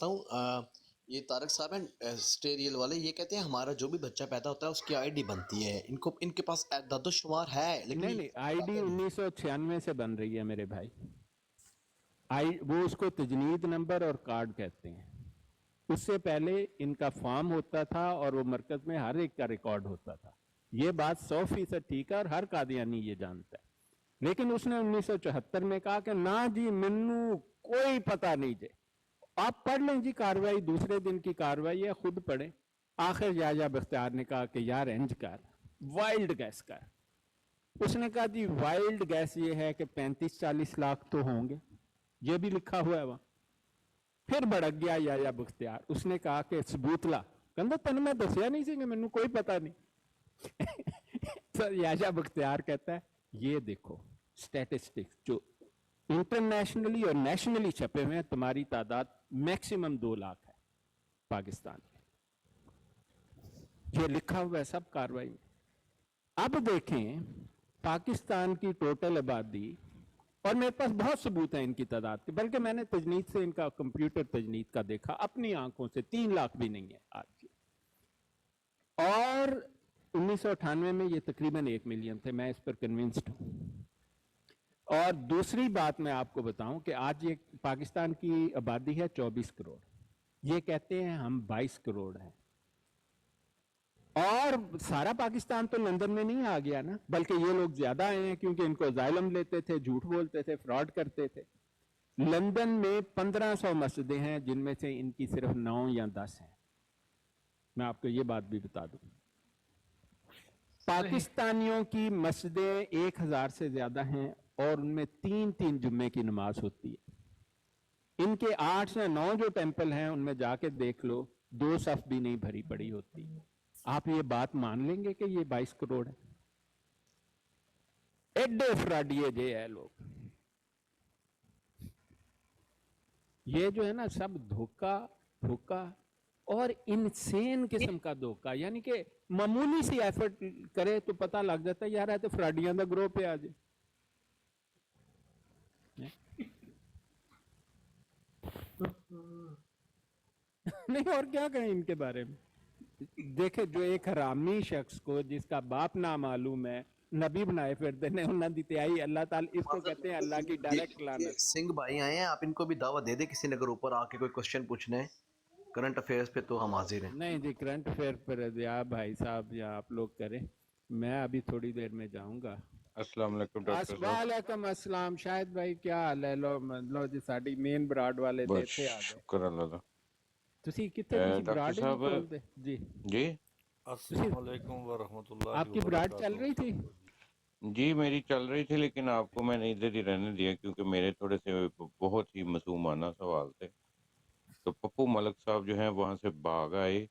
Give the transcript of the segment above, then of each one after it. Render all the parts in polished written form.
کرتا ہوں یہ طارق صاحب ہیں سٹیریل والے، یہ کہتے ہیں ہمارا جو بھی بچہ پیدا ہوتا ہے اس کی آئی ڈی بنتی ہے، ان کے پاس اعداد و شمار ہے لیکن نہیں آئی ڈی 1996 سے بن رہی ہے میرے بھائی. وہ اس کو تجنید نمبر اور کارڈ کہتے ہیں. اس سے پہلے ان کا فارم ہوتا تھا اور وہ مرکز میں ہر ایک کا ریکارڈ ہوتا تھا. یہ بات 100% ٹھیک ہے اور ہر قادیانی یہ جانتا ہے. لیکن اس نے 1974 میں کہا کہ نہ جی منو کوئی پتہ نہیں جے. آپ پڑھ لیں جی کاروائی، دوسرے دن کی کاروائی ہے، خود پڑھیں. آخر یحییٰ بختیار نے کہا کہ یار انج کر، وائلڈ گیس کر. اس نے کہا جی وائلڈ گیس یہ ہے کہ 35-40 لاکھ تو ہوں گے، یہ بھی لکھا ہوا ہے وہاں. پھر بھڑک گیا یحییٰ بختیار، اس نے کہا کہ ثبوت لا. کہندا تینوں میں دسیا نہیں سی کہ مینوں کوئی پتہ نہیں. تو یحییٰ بختیار کہتا ہے یہ دیکھو اسٹیٹسٹکس جو انٹرنیشنلی اور نیشنلی چھپے ہوئے ہیں، تمہاری تعداد میکسیمم 2 لاکھ ہے پاکستان میں. یہ لکھا ہوا ہے سب کاروائی میں. اب دیکھیں پاکستان کی ٹوٹل آبادی، اور میرے پاس بہت ثبوت ہیں ان کی تعداد کے، بلکہ میں نے تجنید سے ان کا کمپیوٹر تجنید کا دیکھا اپنی آنکھوں سے، 3 لاکھ بھی نہیں ہے آج کی. اور 1998 میں یہ تقریباً 1 ملین تھے، میں اس پر کنونسڈ ہوں. اور دوسری بات میں آپ کو بتاؤں کہ آج یہ پاکستان کی آبادی ہے 24 کروڑ، یہ کہتے ہیں ہم 22 کروڑ ہیں. اور سارا پاکستان تو لندن میں نہیں آ گیا نا، بلکہ یہ لوگ زیادہ آئے ہیں کیونکہ ان کو اسائلم لیتے تھے، جھوٹ بولتے تھے، فراڈ کرتے تھے. لندن میں 1500 مسجدیں ہیں جن میں سے ان کی صرف 9 یا 10 ہیں. میں آپ کو یہ بات بھی بتا دوں، پاکستانیوں کی مسجدیں 1000 سے زیادہ ہیں اور ان میں 3 جمعے کی نماز ہوتی ہے. ان کے 8 سے 9 جو ٹیمپل ہیں ان میں جا کے دیکھ لو، 2 صف بھی نہیں بھری پڑی ہوتی. آپ یہ بات مان لیں گے کہ یہ 22 کروڑ ہے؟ ایڈے فراڈیے جے ہے لوگ. یہ جو ہے نا سب دھوکا اور انسین قسم کا دھوکا، یعنی کہ معمولی سی ایفرٹ کرے تو پتہ لگ جاتا ہے یار ہے تو فراڈیاں دا گروہ پہ آ جائے. نہیں اور کیا کہیں ان کے بارے میں. دیکھیں جو ایک حرامی شخص کو جس کا باپ نامعلوم ہے نبی بنائے پھرتے ہیں، انہاں دی تیائی اللہ تعالیٰ، اس کو کہتے ہیں اللہ کی ڈائریکٹ لعنت. سنگھ بھائی آئے ہیں، آپ ان کو بھی دعوت دے دیں کسی نے اگر اوپر آ کے کوئی کوشچن پوچھنا ہے کرنٹ افیئرس پہ تو ہم حاضر ہیں. نہیں جی کرنٹ افیئر پر یا بھائی صاحب یا آپ لوگ کریں، میں ابھی تھوڑی دیر میں جاؤں گا. السلام علیکم ڈاکٹر صاحب. وعلیکم السلام. شاہد بھائی کیا حال ہے؟ لو جی ساڈی مین براڈ والے بس دیتے آ گئے. شکر اللہ کا. تسی کتے تسی ڈاکٹر براڈ ہی نہیں صاحب کھولتے جی. جی السلام علیکم ورحمۃ اللہ آپ کی براڈ چل وبرکاتہ. رہی تھی؟ جی میری چل رہی تھی لیکن آپ کو میں نے ادھر ہی رہنے دیا کیونکہ میرے تھوڑے سے بہت ہی معصومانہ سوال تھے. تو پپو ملک صاحب جو ہیں وہاں سے بھاگ آئے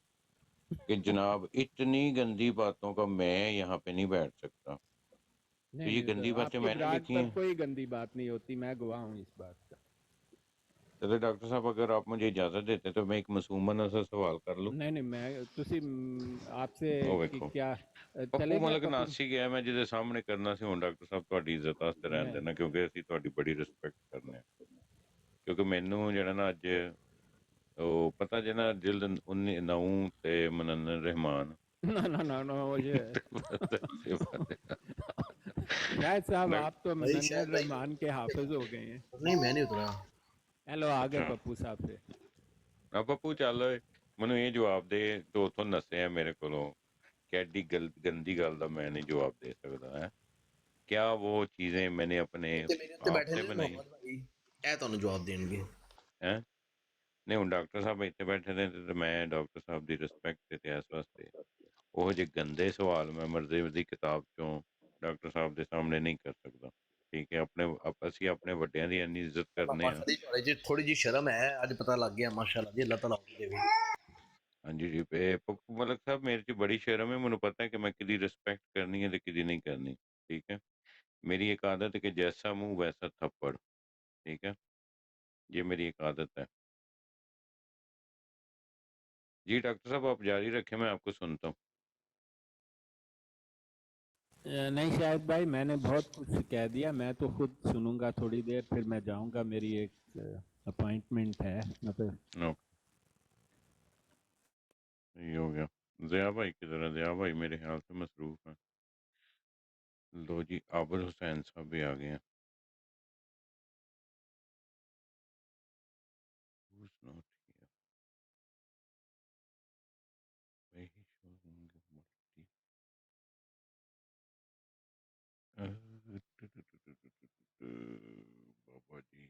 کہ جناب اتنی گندی باتوں کا میں یہاں پہ نہیں بیٹھ سکتا. تو نہیں یہ نہیں گندی سر، آپ باتیں کی میں نے براڈ لکھی پر ہیں. کوئی گندی بات نہیں ہوتی، میں گواہ ہوں اس بات کا. چلے ڈاکٹر صاحب اگر آپ مجھے اجازت دیتے تو میں ایک معصومانہ سا سوال کر لوں. نہیں نہیں میں تسی آپ سے وہ ویکھو کیا پپو چلے گا ملک پپو؟ ناسی گیا میں جہਦੇ ਸਾਹਮਣੇ ਕਰਨਾ ਸੀ ਹੁਣ ਡਾਕਟਰ ਸਾਹਿਬ ਤੁਹਾਡੀ ਇੱਜ਼ਤ ਵਾਸਤੇ ਰਹਿਣ نہیں ਦੇਣਾ ਕਿਉਂਕਿ ਅਸੀਂ ਤੁਹਾਡੀ ਬੜੀ ਰਿਸਪੈਕਟ ਕਰਨੇ ਆ. ਕਿਉਂਕਿ ਮੈਨੂੰ ਜਿਹੜਾ ਨਾ ਅੱਜ ਉਹ ਪਤਾ ਜੇ ਨਾ ਜਿਲਦ 19 ਤੇ ਮਨਨ ਰਹਿਮਾਨ نو یہ شاہد صاحب آپ تو بھائی منن شاید بھائی الرحمان کے حافظ ہو گئے ہیں. نہیں میں نہیں اترا. ہیلو آگے ਅੱਛਾ پپو صاحب سے. ਆ ਪੱਪੂ ਚੱਲ ਓਏ ਮੈਨੂੰ ਇਹ ਜਵਾਬ ਦੇ ਤੂੰ ਉੱਥੋਂ ਨੱਸਿਆ ਮੇਰੇ ਕੋਲੋਂ ਕਿ ਐਡੀ ਗੰਦੀ ਗੱਲ ਦਾ ਮੈਂ ਨਹੀਂ ਜਵਾਬ ਦੇ ਸਕਦਾ ਹੈ. کیا وہ چیزیں میں نے اپنے میرے اتنے آپ بیٹھے سے نے بنائی محمد بھائی اے تانوں جواب دین گے. ہیں؟ نہیں ہوں ڈاکٹر صاحب ਇੱਥੇ ਬੈਠੇ ਨੇ ਤੇ ਮੈਂ ਡਾਕਟਰ ਸਾਹਿਬ ਦੀ ਰਿਸਪੈਕਟ ਤੇ ਇਸ ਵਾਸਤੇ ਉਹ ਜਿਹੇ ਗੰਦੇ ਸਵਾਲ ਮੈਂ ਮਰਜ਼ੀ ਦੀ ਕਿਤਾਬ ਚੋਂ ਡਾਕਟਰ ਸਾਹਿਬ ਦੇ ਸਾਹਮਣੇ ਨਹੀਂ ਕਰ ਸਕਦਾ. ਠੀਕ ਹੈ ਆਪਣੇ ਅਸੀਂ ਆਪਣੇ ਵੱਡਿਆਂ ਦੀ ਇੰਨੀ ਇੱਜ਼ਤ ਕਰਨੇ ਆ. تھوڑی جی شرم ہے اج پتہ لگ گیا ماشاءاللہ جی اللہ تعالیٰ دے. ਹਾਂਜੀ ਜੀ ਪੱਪੂ ਮਲਕ ਸਾਹਿਬ ਮੇਰੇ 'ਚ ਬੜੀ ਸ਼ਰਮ ਹੈ. ਮੈਨੂੰ ਪਤਾ ਹੈ کہ میں ਕਿਹਦੀ ਰਿਸਪੈਕਟ ਕਰਨੀ ਹੈ ਤੇ ਕਿਹਦੀ ਨਹੀਂ ਕਰਨੀ. ٹھیک ہے میری ایک عادت ہے کہ جیسا منہ ویسا تھپڑ. ٹھیک ہے یہ میری ایک عادت ہے. جی ڈاکٹر صاحب آپ جاری رکھیں میں آپ کو سنتا ہوں. نہیں شاہد بھائی میں نے بہت کچھ کہہ دیا، میں تو خود سنوں گا تھوڑی دیر، پھر میں جاؤں گا، میری ایک اپوائنٹمنٹ ہے. اوکے یہ ہو گیا ضیاء بھائی کی طرح ضیاء بھائی میرے خیال سے مصروف ہیں لو جی عابد حسین صاحب بھی آ گئے ہیں Who's not here? Why he showing multi- بابا جی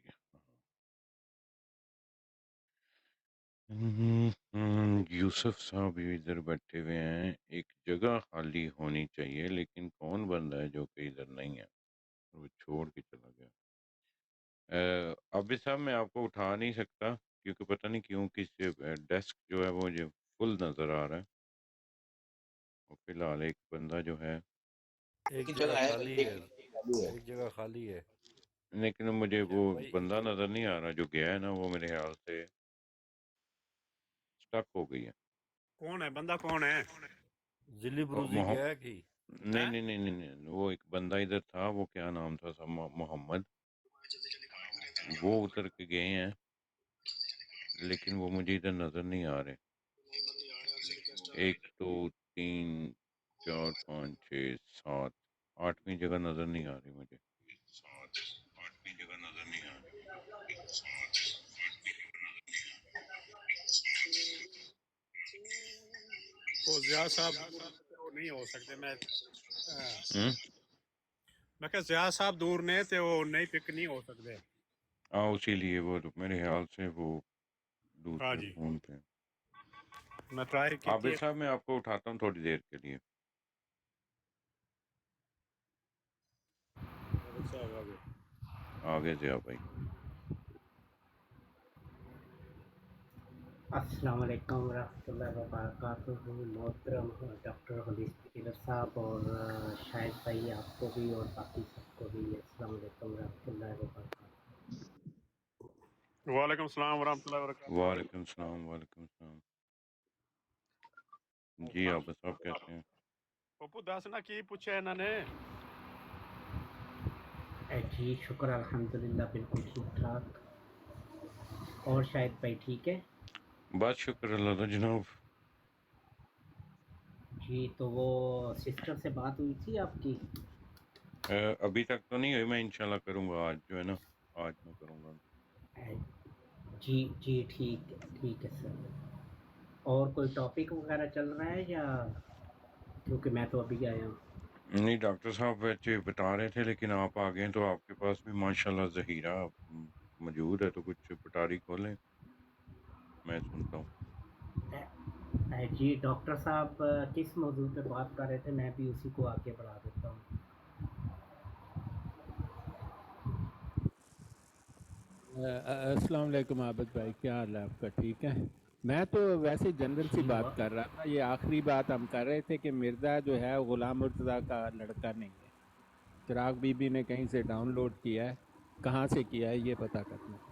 یوسف صاحب بھی ادھر بیٹھے ہوئے ہیں ایک جگہ خالی ہونی چاہیے لیکن کون بندہ ہے جو کہ ادھر نہیں ہے وہ چھوڑ کے چلا گیا عابد صاحب میں آپ کو اٹھا نہیں سکتا کیونکہ پتہ نہیں کیوں کس ڈیسک جو ہے وہ مجھے فل نظر آ رہا ہے اور فی الحال ایک بندہ جو ہے ایک ایک جگہ جگہ ہے خالی ہے، خالی ہے ایک جگہ خالی ہے لیکن مجھے وہ شاید بھائی۔ بندہ نظر نہیں آ رہا جو گیا ہے نا وہ میرے خیال سے اسٹک ہو گئی ہے کون ہے بندہ کون ہے ذلی بروزی گیا ہے کہ نہیں نہیں نہیں نہیں نہیں، وہ ایک بندہ ادھر تھا وہ کیا نام تھا محمد وہ اتر کے گئے ہیں لیکن وہ مجھے ادھر نظر نہیں آ رہے ایک دو تین چار پانچ چھ سات آٹھویں جگہ نظر نہیں آ رہی مجھے تو ضیاء صاحب دور وہ نہیں ہو سکتے ہوں میں کہ ضیاء صاحب دور نے تے وہ نہیں پک نہیں ہو سکتے ہاں اسی لیے وہ میرے خیال سے وہ ہاں دوسرے جی فون پہ میں ٹرائی کی عابد صاحب میں آپ کو اٹھاتا ہوں تھوڑی دیر کے لیے آگے سے بھائی السلام علیکم ورحمۃ اللہ وبرکاتہ محترم ڈاکٹر حدیث پکیلر صاحب اور شاہد بھائی آپ کو بھی اور باقی سب کو بھی السلام علیکم ورحمۃ اللہ وبرکاتہ۔ وعلیکم السلام ورحمۃ اللہ وبرکاتہ بھائی وعلیکم السلام وعلیکم السلام جی عابد صاحب کہتے ہیں پپو دس نا کی پوچھا انہوں نے جی شکر الحمدللہ بالکل ٹھیک ٹھاک۔ اور شاہد بھائی ٹھیک ہے؟ بس شکر اللہ کا جناب جی تو وہ سسٹر سے بات ہوئی تھی آپ کی؟ ابھی تک تو نہیں ہوئی میں انشاءاللہ کروں گا آج جو ہے نا آج میں کروں گا جی جی ٹھیک ہے سر۔ اور کوئی ٹاپک وغیرہ چل رہا ہے یا کیونکہ میں تو ابھی آیا ہوں؟ نہیں ڈاکٹر صاحب ویسے بتا رہے تھے لیکن آپ آ گئے تو آپ کے پاس بھی ماشاءاللہ ذخیرہ موجود ہے تو کچھ پٹاری کھولیں میں سنتا ہوں جی ڈاکٹر صاحب کس موضوع پہ بات کر رہے تھے میں بھی اسی کو آگے بڑھا دیتا ہوں۔ السلام علیکم عابد بھائی کیا حال ہے آپ کا ٹھیک ہے میں تو ویسے جنرل سی جی بات کر رہا تھا یہ آخری بات ہم کر رہے تھے کہ مرزا جو ہے غلام مرتضیٰ کا لڑکا نہیں ہے چراغ بی بی نے کہیں سے ڈاؤن لوڈ کیا ہے کہاں سے کیا ہے یہ پتہ کرنا ہے۔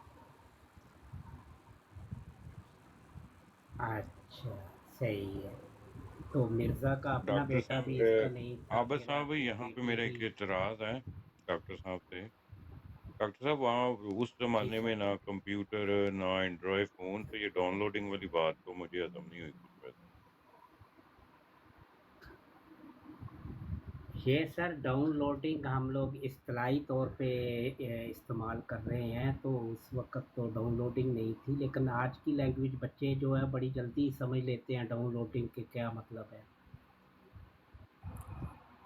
اچھا صحیح ہے تو مرزا کا اپنا ڈاکٹر بیٹا صاحب بھی اس کا نہیں تھا عابد پھر صاحب آپ کی یہاں پہ بیٹی میرا ایک بھی؟ اعتراض ہے ڈاکٹر صاحب سے ڈاکٹر صاحب وہاں اس جی زمانے سر۔ میں نہ کمپیوٹر نہ اینڈرائڈ فون تو یہ ڈاؤن لوڈنگ والی بات تو مجھے ہضم نہیں ہوئی کچھ ویسے یہ سر ڈاؤن لوڈنگ ہم لوگ اصطلاحی طور پہ استعمال کر رہے ہیں تو اس وقت تو ڈاؤن لوڈنگ نہیں تھی لیکن آج کی لینگویج بچے جو ہے بڑی جلدی سمجھ لیتے ہیں ڈاؤن لوڈنگ کے کیا مطلب ہے۔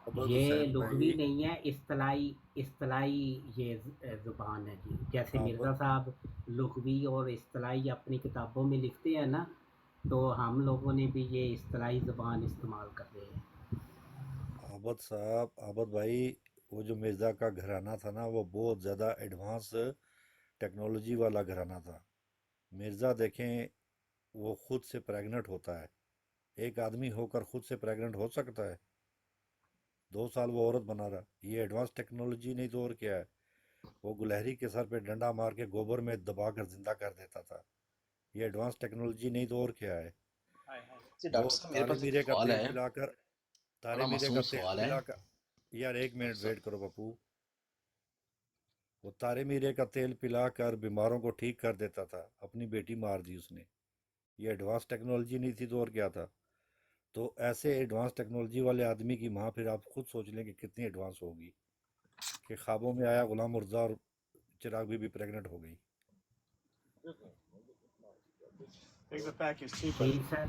عبد یہ حسین لغوی بھائی نہیں ہے اصطلاحی یہ زبان ہے جی جیسے عابد مرزا صاحب لغوی اور اصطلاحی اپنی کتابوں میں لکھتے ہیں نا تو ہم لوگوں نے بھی یہ اصطلاحی زبان استعمال کر رہے ہیں۔ عابد صاحب عابد بھائی وہ جو مرزا کا گھرانہ تھا نا وہ بہت زیادہ ایڈوانس ٹیکنالوجی والا گھرانہ تھا۔ مرزا دیکھیں وہ خود سے پریگننٹ ہوتا ہے، ایک آدمی ہو کر خود سے پریگننٹ ہو سکتا ہے؟ 2 سال وہ عورت بنا رہا، یہ ایڈوانس ٹیکنالوجی نہیں تو اور کیا ہے؟ وہ گلہری کے سر پہ ڈنڈا مار کے گوبر میں دبا کر زندہ کر دیتا تھا، یہ ایڈوانس ٹیکنالوجی نہیں تو اور کیا ہے؟ جی وہ ڈاکٹر صاحب میرے تارے پاس ایک میرے کا سوال تیل ہے پلا کر تارے بڑا میرے کا معصوم تیل سوال ہے پلا کر یار ایک ڈاکٹر منٹ صاحب ویٹ کرو پپو، وہ تارے میرے کا تیل پلا کر بیماروں کو ٹھیک کر دیتا تھا، اپنی بیٹی مار دی اس نے، یہ ایڈوانس ٹیکنالوجی نہیں تھی تو اور کیا تھا؟ تو ایسے ایڈوانس ٹیکنالوجی والے آدمی کی ماں پھر آپ خود سوچ لیں کہ کتنی ایڈوانس ہوگی کہ خوابوں میں آیا غلام مرزا اور چراغ بی بی پریگنٹ ہو گئی. Take the package cheaper. جی سر،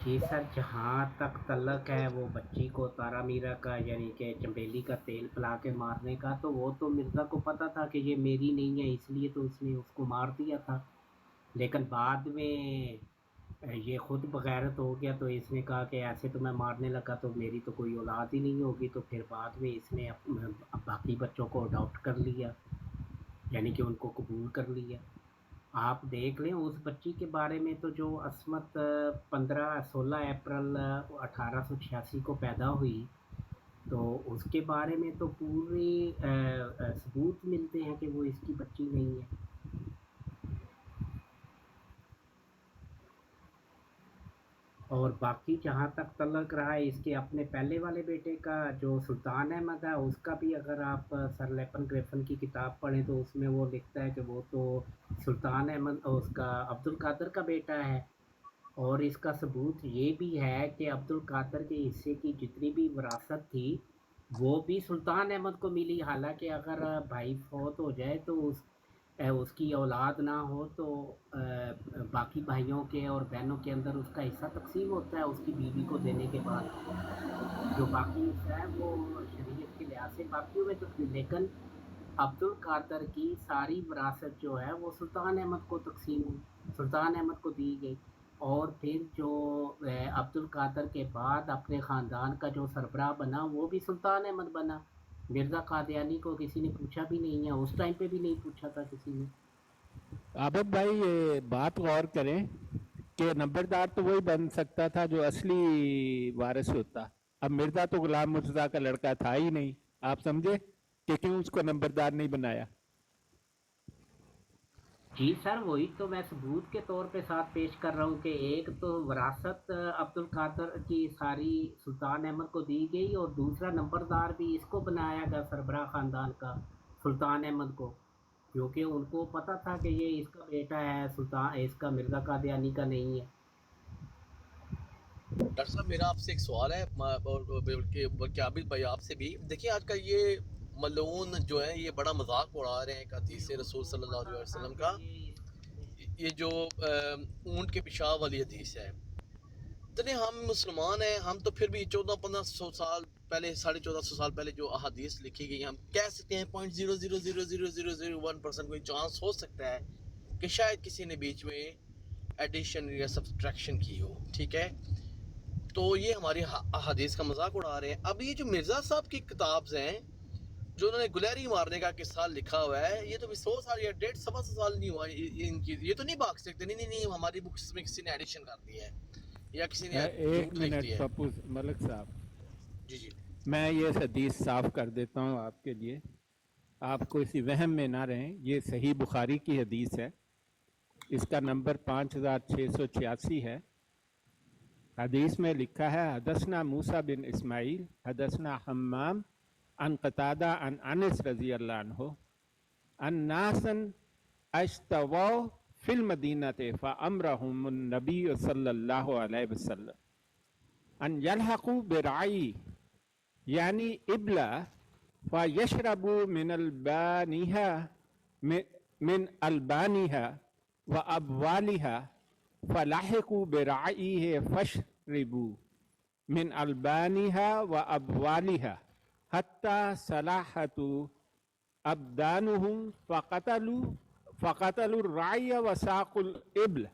جی سر، جہاں تک تعلق ہے وہ بچی کو تارا میرا کا یعنی کہ چمبیلی کا تیل پلا کے مارنے کا، تو وہ تو مرزا کو پتہ تھا کہ یہ میری نہیں ہے، اس لیے تو اس نے اس کو مار دیا تھا. لیکن بعد میں یہ خود بغیرت ہو گیا، تو اس نے کہا کہ ایسے تو میں مارنے لگا تو میری تو کوئی اولاد ہی نہیں ہوگی، تو پھر بعد میں اس نے باقی بچوں کو اڈاپٹ کر لیا، یعنی کہ ان کو قبول کر لیا. آپ دیکھ لیں اس بچی کے بارے میں تو جو عصمت 16 اپریل 1886 کو پیدا ہوئی، تو اس کے بارے میں تو پوری ثبوت ملتے ہیں کہ وہ اس کی بچی نہیں ہے. اور باقی جہاں تک تعلق رہا ہے اس کے اپنے پہلے والے بیٹے کا جو سلطان احمد ہے، اس کا بھی اگر آپ سر لیپن گریفن کی کتاب پڑھیں تو اس میں وہ لکھتا ہے کہ وہ تو سلطان احمد اس کا عبد القادر کا بیٹا ہے. اور اس کا ثبوت یہ بھی ہے کہ عبد القادر کے حصے کی جتنی بھی وراثت تھی وہ بھی سلطان احمد کو ملی، حالانکہ اگر بھائی فوت ہو جائے تو اس کی اولاد نہ ہو تو باقی بھائیوں کے اور بہنوں کے اندر اس کا حصہ تقسیم ہوتا ہے اس کی بیوی کو دینے کے بعد. جو باقی حصہ ہے وہ شریعت کے لحاظ سے باقیوں میں تقسیم، لیکن عبد القادر کی ساری وراثت جو ہے وہ سلطان احمد کو تقسیم ہوئی، سلطان احمد کو دی گئی. اور پھر جو عبد القادر کے بعد اپنے خاندان کا جو سربراہ بنا وہ بھی سلطان احمد بنا. مرزا قادیانی کو کسی نے پوچھا بھی نہیں ہے، اس ٹائم پہ بھی نہیں پوچھا تھا کسی نے. عابد بھائی یہ بات غور کریں کہ نمبردار تو وہی بن سکتا تھا جو اصلی وارث ہوتا. اب مرزا تو غلام مرزا کا لڑکا تھا ہی نہیں، آپ سمجھے کہ کیوں اس کو نمبردار نہیں بنایا. جی سر، وہی تو میں ثبوت کے طور پہ ساتھ پیش کر رہا ہوں کہ ایک تو وراثت عبد القادر کی ساری سلطان احمد کو دی گئی، اور دوسرا نمبردار بھی اس کو بنایا گیا سربراہ خاندان کا سلطان احمد کو، کیونکہ ان کو پتہ تھا کہ یہ اس کا بیٹا ہے، سلطان اس کا مرزا قادیانی کا نہیں ہے. ڈاکٹر صاحب میرا آپ سے ایک سوال ہے بلکہ عابد بھائی آپ سے بھی. دیکھیں آج کل یہ ملعون جو ہے یہ بڑا مذاق اڑا رہے ہیں ایک حدیث رسول صلی اللہ علیہ وسلم کا، یہ جو اونٹ کے پیشاب والی حدیث ہے. چلیں ہم مسلمان ہیں، ہم تو پھر بھی 1400-1500 سال پہلے 1450 سال پہلے جو احادیث لکھی گئی ہم کہہ سکتے ہیں 0.0000001% کوئی چانس ہو سکتا ہے کہ شاید کسی نے بیچ میں ایڈیشن یا سبسٹریکشن کی ہو، ٹھیک ہے. تو یہ ہماری احادیث کا مذاق اڑا رہے ہیں. اب یہ جو مرزا صاحب کی کتاب ہیں جو انہوں نے گلیری مارنے کا قصہ لکھا ہوا ہے، یہ تو 100 سال یا 150 سال نہیں ہوا ان کی، یہ تو نہیں بھاگ سکتے. نہیں ہماری بکس میں کسی نے ایڈیشن کر دی ہے یا کسی نے ایک جھوٹ لکھ منٹ دیا ہے. پپو ملک صاحب، جی میں یہ حدیث صاف کر دیتا ہوں آپ کے لیے، آپ کو اسی وہم میں نہ رہیں. یہ صحیح بخاری کی حدیث ہے، اس کا نمبر 5686 ہے. حدیث میں لکھا ہے حدثنا موسیٰ بن اسماعیل حدثنا حمام عن قتادہ عن انس رضی اللہ عنہ ان ناسا اشتووا فی المدینۃ فامرهم النبی صلی اللہ علیہ وسلم ان یلحقوا برعی یعنی ابلا فیشربوا من البانیہا وابوالہا فلاحقوا برعیہ فشربوا من البانیہا وابوالہا حتی صلاحتوا ابدانہم فقتلوا الرعی وساقوا الابل.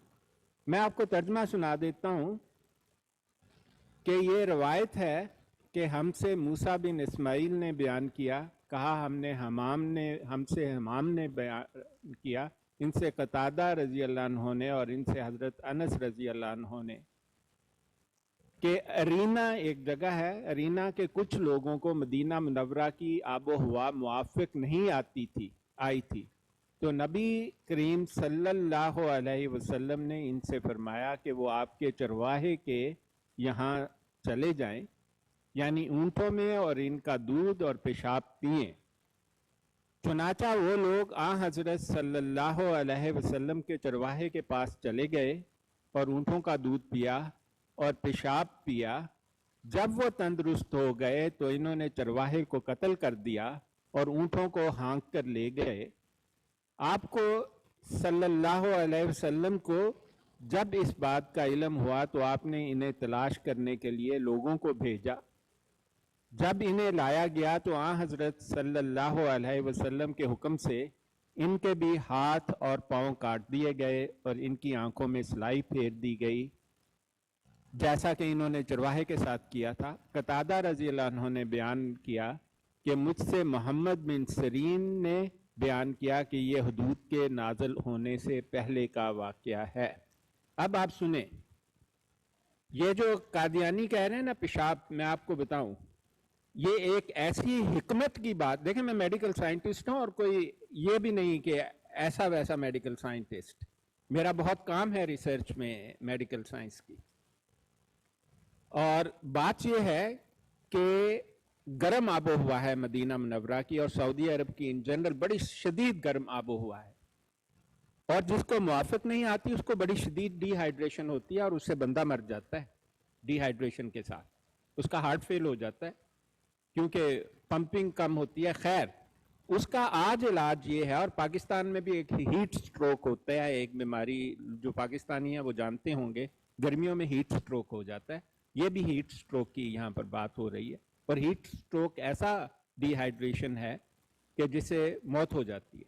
میں آپ کو ترجمہ سنا دیتا ہوں کہ یہ روایت ہے کہ ہم سے موسیٰ بن اسماعیل نے بیان کیا، کہا ہم سے حمام نے بیان کیا، ان سے قتادہ رضی اللہ عنہ نے اور ان سے حضرت انس رضی اللہ عنہ نے کہ ارینا ایک جگہ ہے، ارینا کے کچھ لوگوں کو مدینہ منورہ کی آب و ہوا موافق نہیں آئی تھی، تو نبی کریم صلی اللہ علیہ وسلم نے ان سے فرمایا کہ وہ آپ کے چرواہے کے یہاں چلے جائیں، یعنی اونٹوں میں، اور ان کا دودھ اور پیشاب پئیں. چنانچہ وہ لوگ حضرت صلی اللہ علیہ وسلم کے چرواہے کے پاس چلے گئے اور اونٹوں کا دودھ پیا. और पेशाब पिया। जब वो तंदुरुस्त हो गए तो इन्होंने चरवाहे को कत्ल कर दिया और ऊँटों को हाँक कर ले गए। आपको सल्लल्लाहु अलैहि वसल्लम को जब इस बात का इल्म हुआ तो आपने इन्हें तलाश करने के लिए लोगों को भेजा। जब इन्हें लाया गया तो आ हजरत सल्लल्लाहु अलैहि वसल्लम के हुक्म से इनके भी हाथ और पांव काट दिए गए और इनकी आंखों में सिलाई फेर दी गई, जैसा कि इन्होंने चरवाहे के साथ किया था। कतादा रजी अल्लाह अन्हु ने बयान किया कि मुझसे मोहम्मद बिन सरीन ने बयान किया कि ये हुदूद के नाजल होने से पहले का वाक़या है। अब आप सुने, ये जो कादियानी कह रहे हैं ना पेशाब, मैं आपको बताऊं, ये एक ऐसी हिकमत की बात, देखें मैं मेडिकल साइंटिस्ट हूं और कोई ये भी नहीं कि ऐसा वैसा मेडिकल साइंटिस्ट, मेरा बहुत काम है रिसर्च में मेडिकल साइंस की। और बात यह है कि गर्म आबो हुआ है मदीना मुनव्वरा की और सऊदी अरब की इन जनरल बड़ी शदीद गर्म आबो हुआ है, और जिसको मुआफिक नहीं आती उसको बड़ी शदीद डिहाइड्रेशन होती है और उससे बंदा मर जाता है डिहाइड्रेशन के साथ, उसका हार्ट फेल हो जाता है क्योंकि पंपिंग कम होती है। खैर, उसका आज इलाज ये है, और पाकिस्तान में भी एक हीट स्ट्रोक होता है, एक बीमारी जो पाकिस्तानी है वो जानते होंगे, गर्मियों में हीट स्ट्रोक हो जाता है। ये भी हीट स्ट्रोक की यहाँ पर बात हो रही है, और हीट स्ट्रोक ऐसा डिहाइड्रेशन है कि जिससे मौत हो जाती है।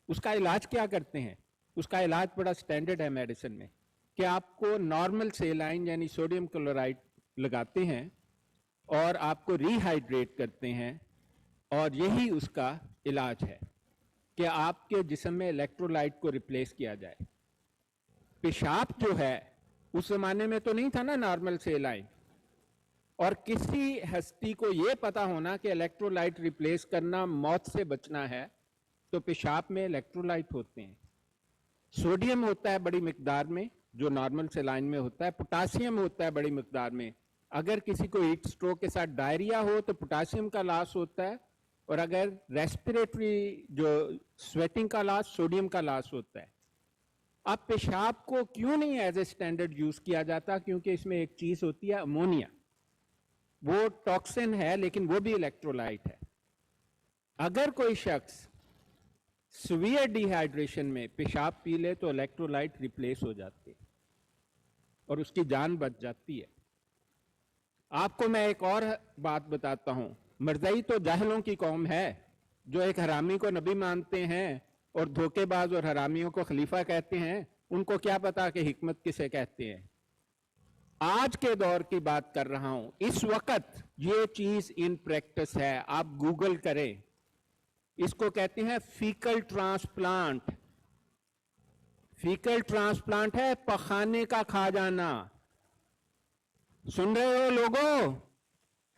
उसका इलाज क्या करते हैं? उसका इलाज बड़ा स्टैंडर्ड है मेडिसिन में कि आपको नॉर्मल सेलाइन यानी सोडियम क्लोराइड लगाते हैं और आपको रिहाइड्रेट करते हैं, और यही उसका इलाज है कि आपके जिस्म में इलेक्ट्रोलाइट को रिप्लेस किया जाए। पेशाब जो है उस जमाने में तो नहीं था ना नॉर्मल सेलाइन, और किसी हस्ती को यह पता होना कि इलेक्ट्रोलाइट रिप्लेस करना मौत से बचना है, तो पेशाब में इलेक्ट्रोलाइट होते हैं। सोडियम होता है बड़ी मिकदार में जो नॉर्मल सेलाइन में होता है, पोटासियम होता है बड़ी मिकदार में। अगर किसी को हीट स्ट्रोक के साथ डायरिया हो तो पोटासियम का लॉस होता है, और अगर रेस्पिरेटरी जो स्वेटिंग का लॉस, सोडियम का लॉस होता है। अब पेशाब को क्यों नहीं एज ए स्टैंडर्ड यूज किया जाता? क्योंकि इसमें एक चीज होती है अमोनिया, वो टॉक्सिन है लेकिन वो भी इलेक्ट्रोलाइट है। अगर कोई शख्स सीवियर डिहाइड्रेशन में पेशाब पी ले तो इलेक्ट्रोलाइट रिप्लेस हो जाती है और उसकी जान बच जाती है। आपको मैं एक और बात बताता हूं, मरज़ई तो जाहिलों की कौम है जो एक हरामी को नबी मानते हैं और धोखेबाज और हरामियों को खलीफा कहते हैं। उनको क्या पता कि हिकमत किसे कहते हैं। आज के दौर की बात कर रहा हूं, इस वक्त ये चीज इन प्रैक्टिस है। आप गूगल करें, इसको कहते हैं फीकल ट्रांसप्लांट। फीकल ट्रांसप्लांट है पखाने का खा जाना। सुन रहे हो लोगों?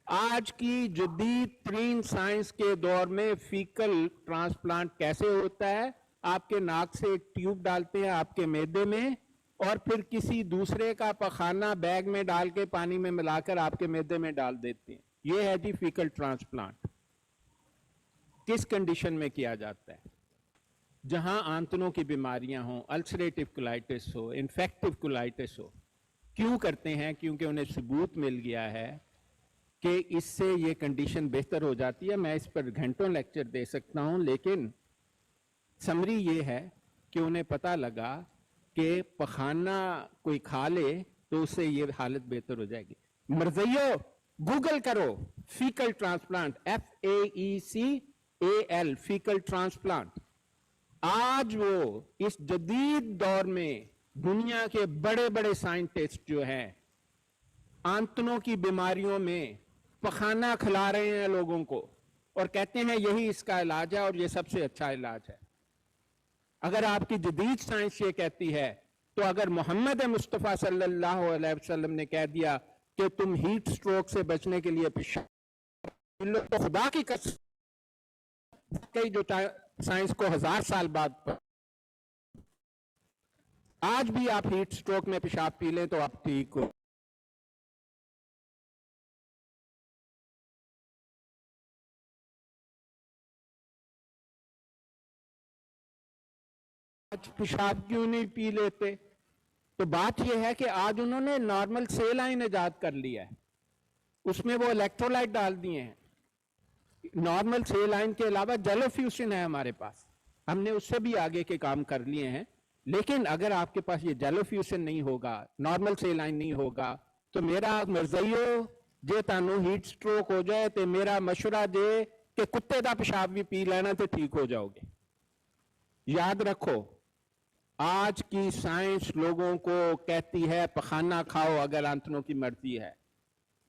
आज की जदीद तरीन साइंस के दौर में फीकल ट्रांसप्लांट कैसे होता है? आपके नाक से एक ट्यूब डालते हैं आपके मैदे में, और फिर किसी दूसरे का पखाना बैग में डाल के पानी में मिलाकर आपके मैदे में डाल देते हैं। यह है जी फीकल ट्रांसप्लांट। किस कंडीशन में किया जाता है? जहां आंतों की बीमारियां हों, अल्सरेटिव कोलाइटिस हो, इन्फेक्टिव कोलाइटिस हो। क्यों करते हैं? क्योंकि उन्हें सबूत मिल गया है कि इससे ये कंडीशन बेहतर हो जाती है। मैं इस पर घंटों लेक्चर दे सकता हूं, लेकिन समरी ये है कि उन्हें पता लगा कि पखाना कोई खा ले तो उससे ये हालत बेहतर हो जाएगी। मर्ज़इयो गूगल करो faecal transplant, FAECAL, faecal transplant. आज वो इस जदीद दौर में दुनिया के बड़े बड़े साइंटिस्ट जो हैं आंतों की बीमारियों में पखाना खिला रहे हैं लोगों को और कहते हैं यही इसका इलाज है और ये सबसे अच्छा इलाज है। अगर आपकी जदीद साइंस ये कहती है, तो अगर मोहम्मद मुस्तफ़ा सल्लल्लाहु अलैहि वसल्लम ने कह दिया कि तुम हीट स्ट्रोक से बचने के लिए पेशाब, तो खुदा की कसम कई जो साइंस को 1000 साल बाद, आज भी आप हीट स्ट्रोक में पेशाब पी लें तो आप ठीक हो। आज पेशाब क्यों नहीं पी लेते? तो बात यह है कि आज उन्होंने नॉर्मल सेल आइन ईजाद कर लिया है, उसमें वो इलेक्ट्रोलाइट डाल दिए हैं। नॉर्मल सेल आइन के अलावा जेलोफ्यूसिन है हमारे पास, हमने उससे भी आगे के काम कर लिए हैं। लेकिन अगर आपके पास ये जेलोफ्यूसिन नहीं होगा, नॉर्मल सेल आइन नहीं होगा, तो मेरा मरज़इयो जे तानू हीट स्ट्रोक हो जाए तो मेरा मशवरा जे कि कुत्ते का पेशाब भी पी लेना तो ठीक हो जाओगे। याद रखो, आज की साइंस लोगों को कहती है पखाना खाओ अगर आंतनों की मर्जी है,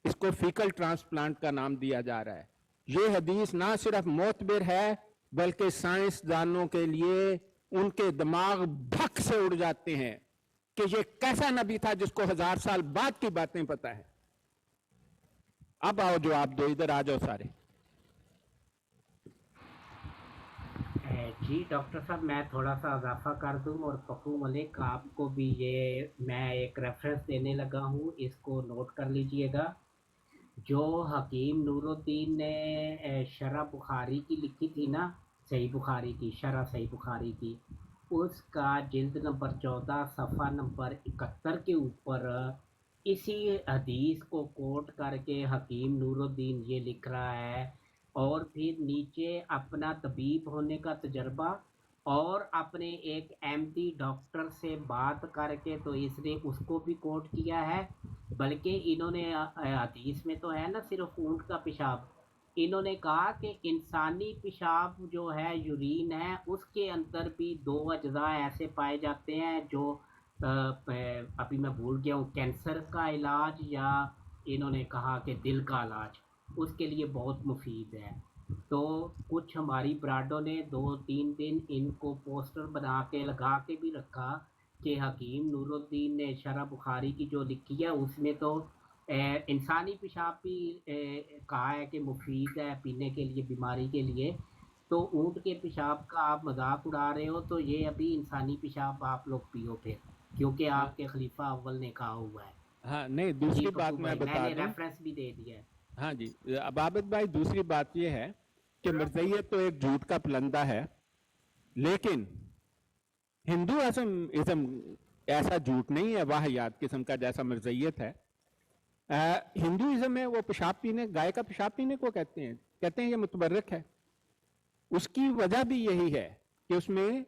इसको फीकल ट्रांसप्लांट का नाम दिया जा रहा है। ये हदीस ना सिर्फ मोतबर है बल्कि साइंसदानों के लिए उनके दिमाग भक से उड़ जाते हैं कि ये कैसा नबी था जिसको 1000 साल बाद की बातें पता है। अब आओ जवाब दो, इधर आ जाओ सारे। जी डॉक्टर साहब, मैं थोड़ा सा इजाफा कर दूं और पप्पू मलिक आपको भी ये मैं एक रेफरेंस देने लगा हूं, इसको नोट कर लीजिएगा। जो हकीम नूरुद्दीन ने शरह बुखारी की लिखी थी ना, सही बुखारी की शरह सही बुखारी की, उसका जिल्द नंबर 14 सफ़ा नंबर 71 के ऊपर इसी हदीस को कोट करके हकीम नूरुद्दीन ये लिख रहा है। और फिर नीचे अपना तबीब होने का तजर्बा और अपने एक एमडी डॉक्टर से बात करके तो इसने उसको भी कोट किया है। बल्कि इन्होंने हदीस में तो है ना सिर्फ ऊँट का पेशाब, इन्होंने कहा कि इंसानी पेशाब जो है यूरिन है उसके अंदर भी 2 अज्जा ऐसे पाए जाते हैं जो अभी मैं भूल गया हूँ, कैंसर का इलाज या इन्होंने कहा कि दिल का इलाज, उसके लिए बहुत मुफीद है। तो कुछ हमारी ब्राडों ने 2-3 दिन इनको पोस्टर बना के लगा के भी रखा कि हकीम नूरुद्दीन ने शरह बुखारी की जो लिखी है उसमें तो इंसानी पेशाब भी कहा है कि मुफीद है पीने के लिए, बीमारी के लिए। तो ऊँट के पेशाब का आप मजाक उड़ा रहे हो, तो ये अभी इंसानी पेशाब आप लोग पियो फिर, क्योंकि आपके खलीफा अव्वल ने कहा हुआ है। हाँ नहीं, दूसरी बात मैं बता मैंने दूं। रेफरेंस भी दे दिया है। हाँ जी, अब आबिद भाई दूसरी बात यह है कि मरज़इयत तो एक झूठ का पलंदा है, लेकिन हिंदुइज्म ऐसा झूठ नहीं है वाहियात किस्म का जैसा मरज़इयत है। हिंदुइज्म में वो पेशाब पीने, गाय का पेशाब पीने को कहते हैं ये मुतबर्रक है। उसकी वजह भी यही है कि उसमें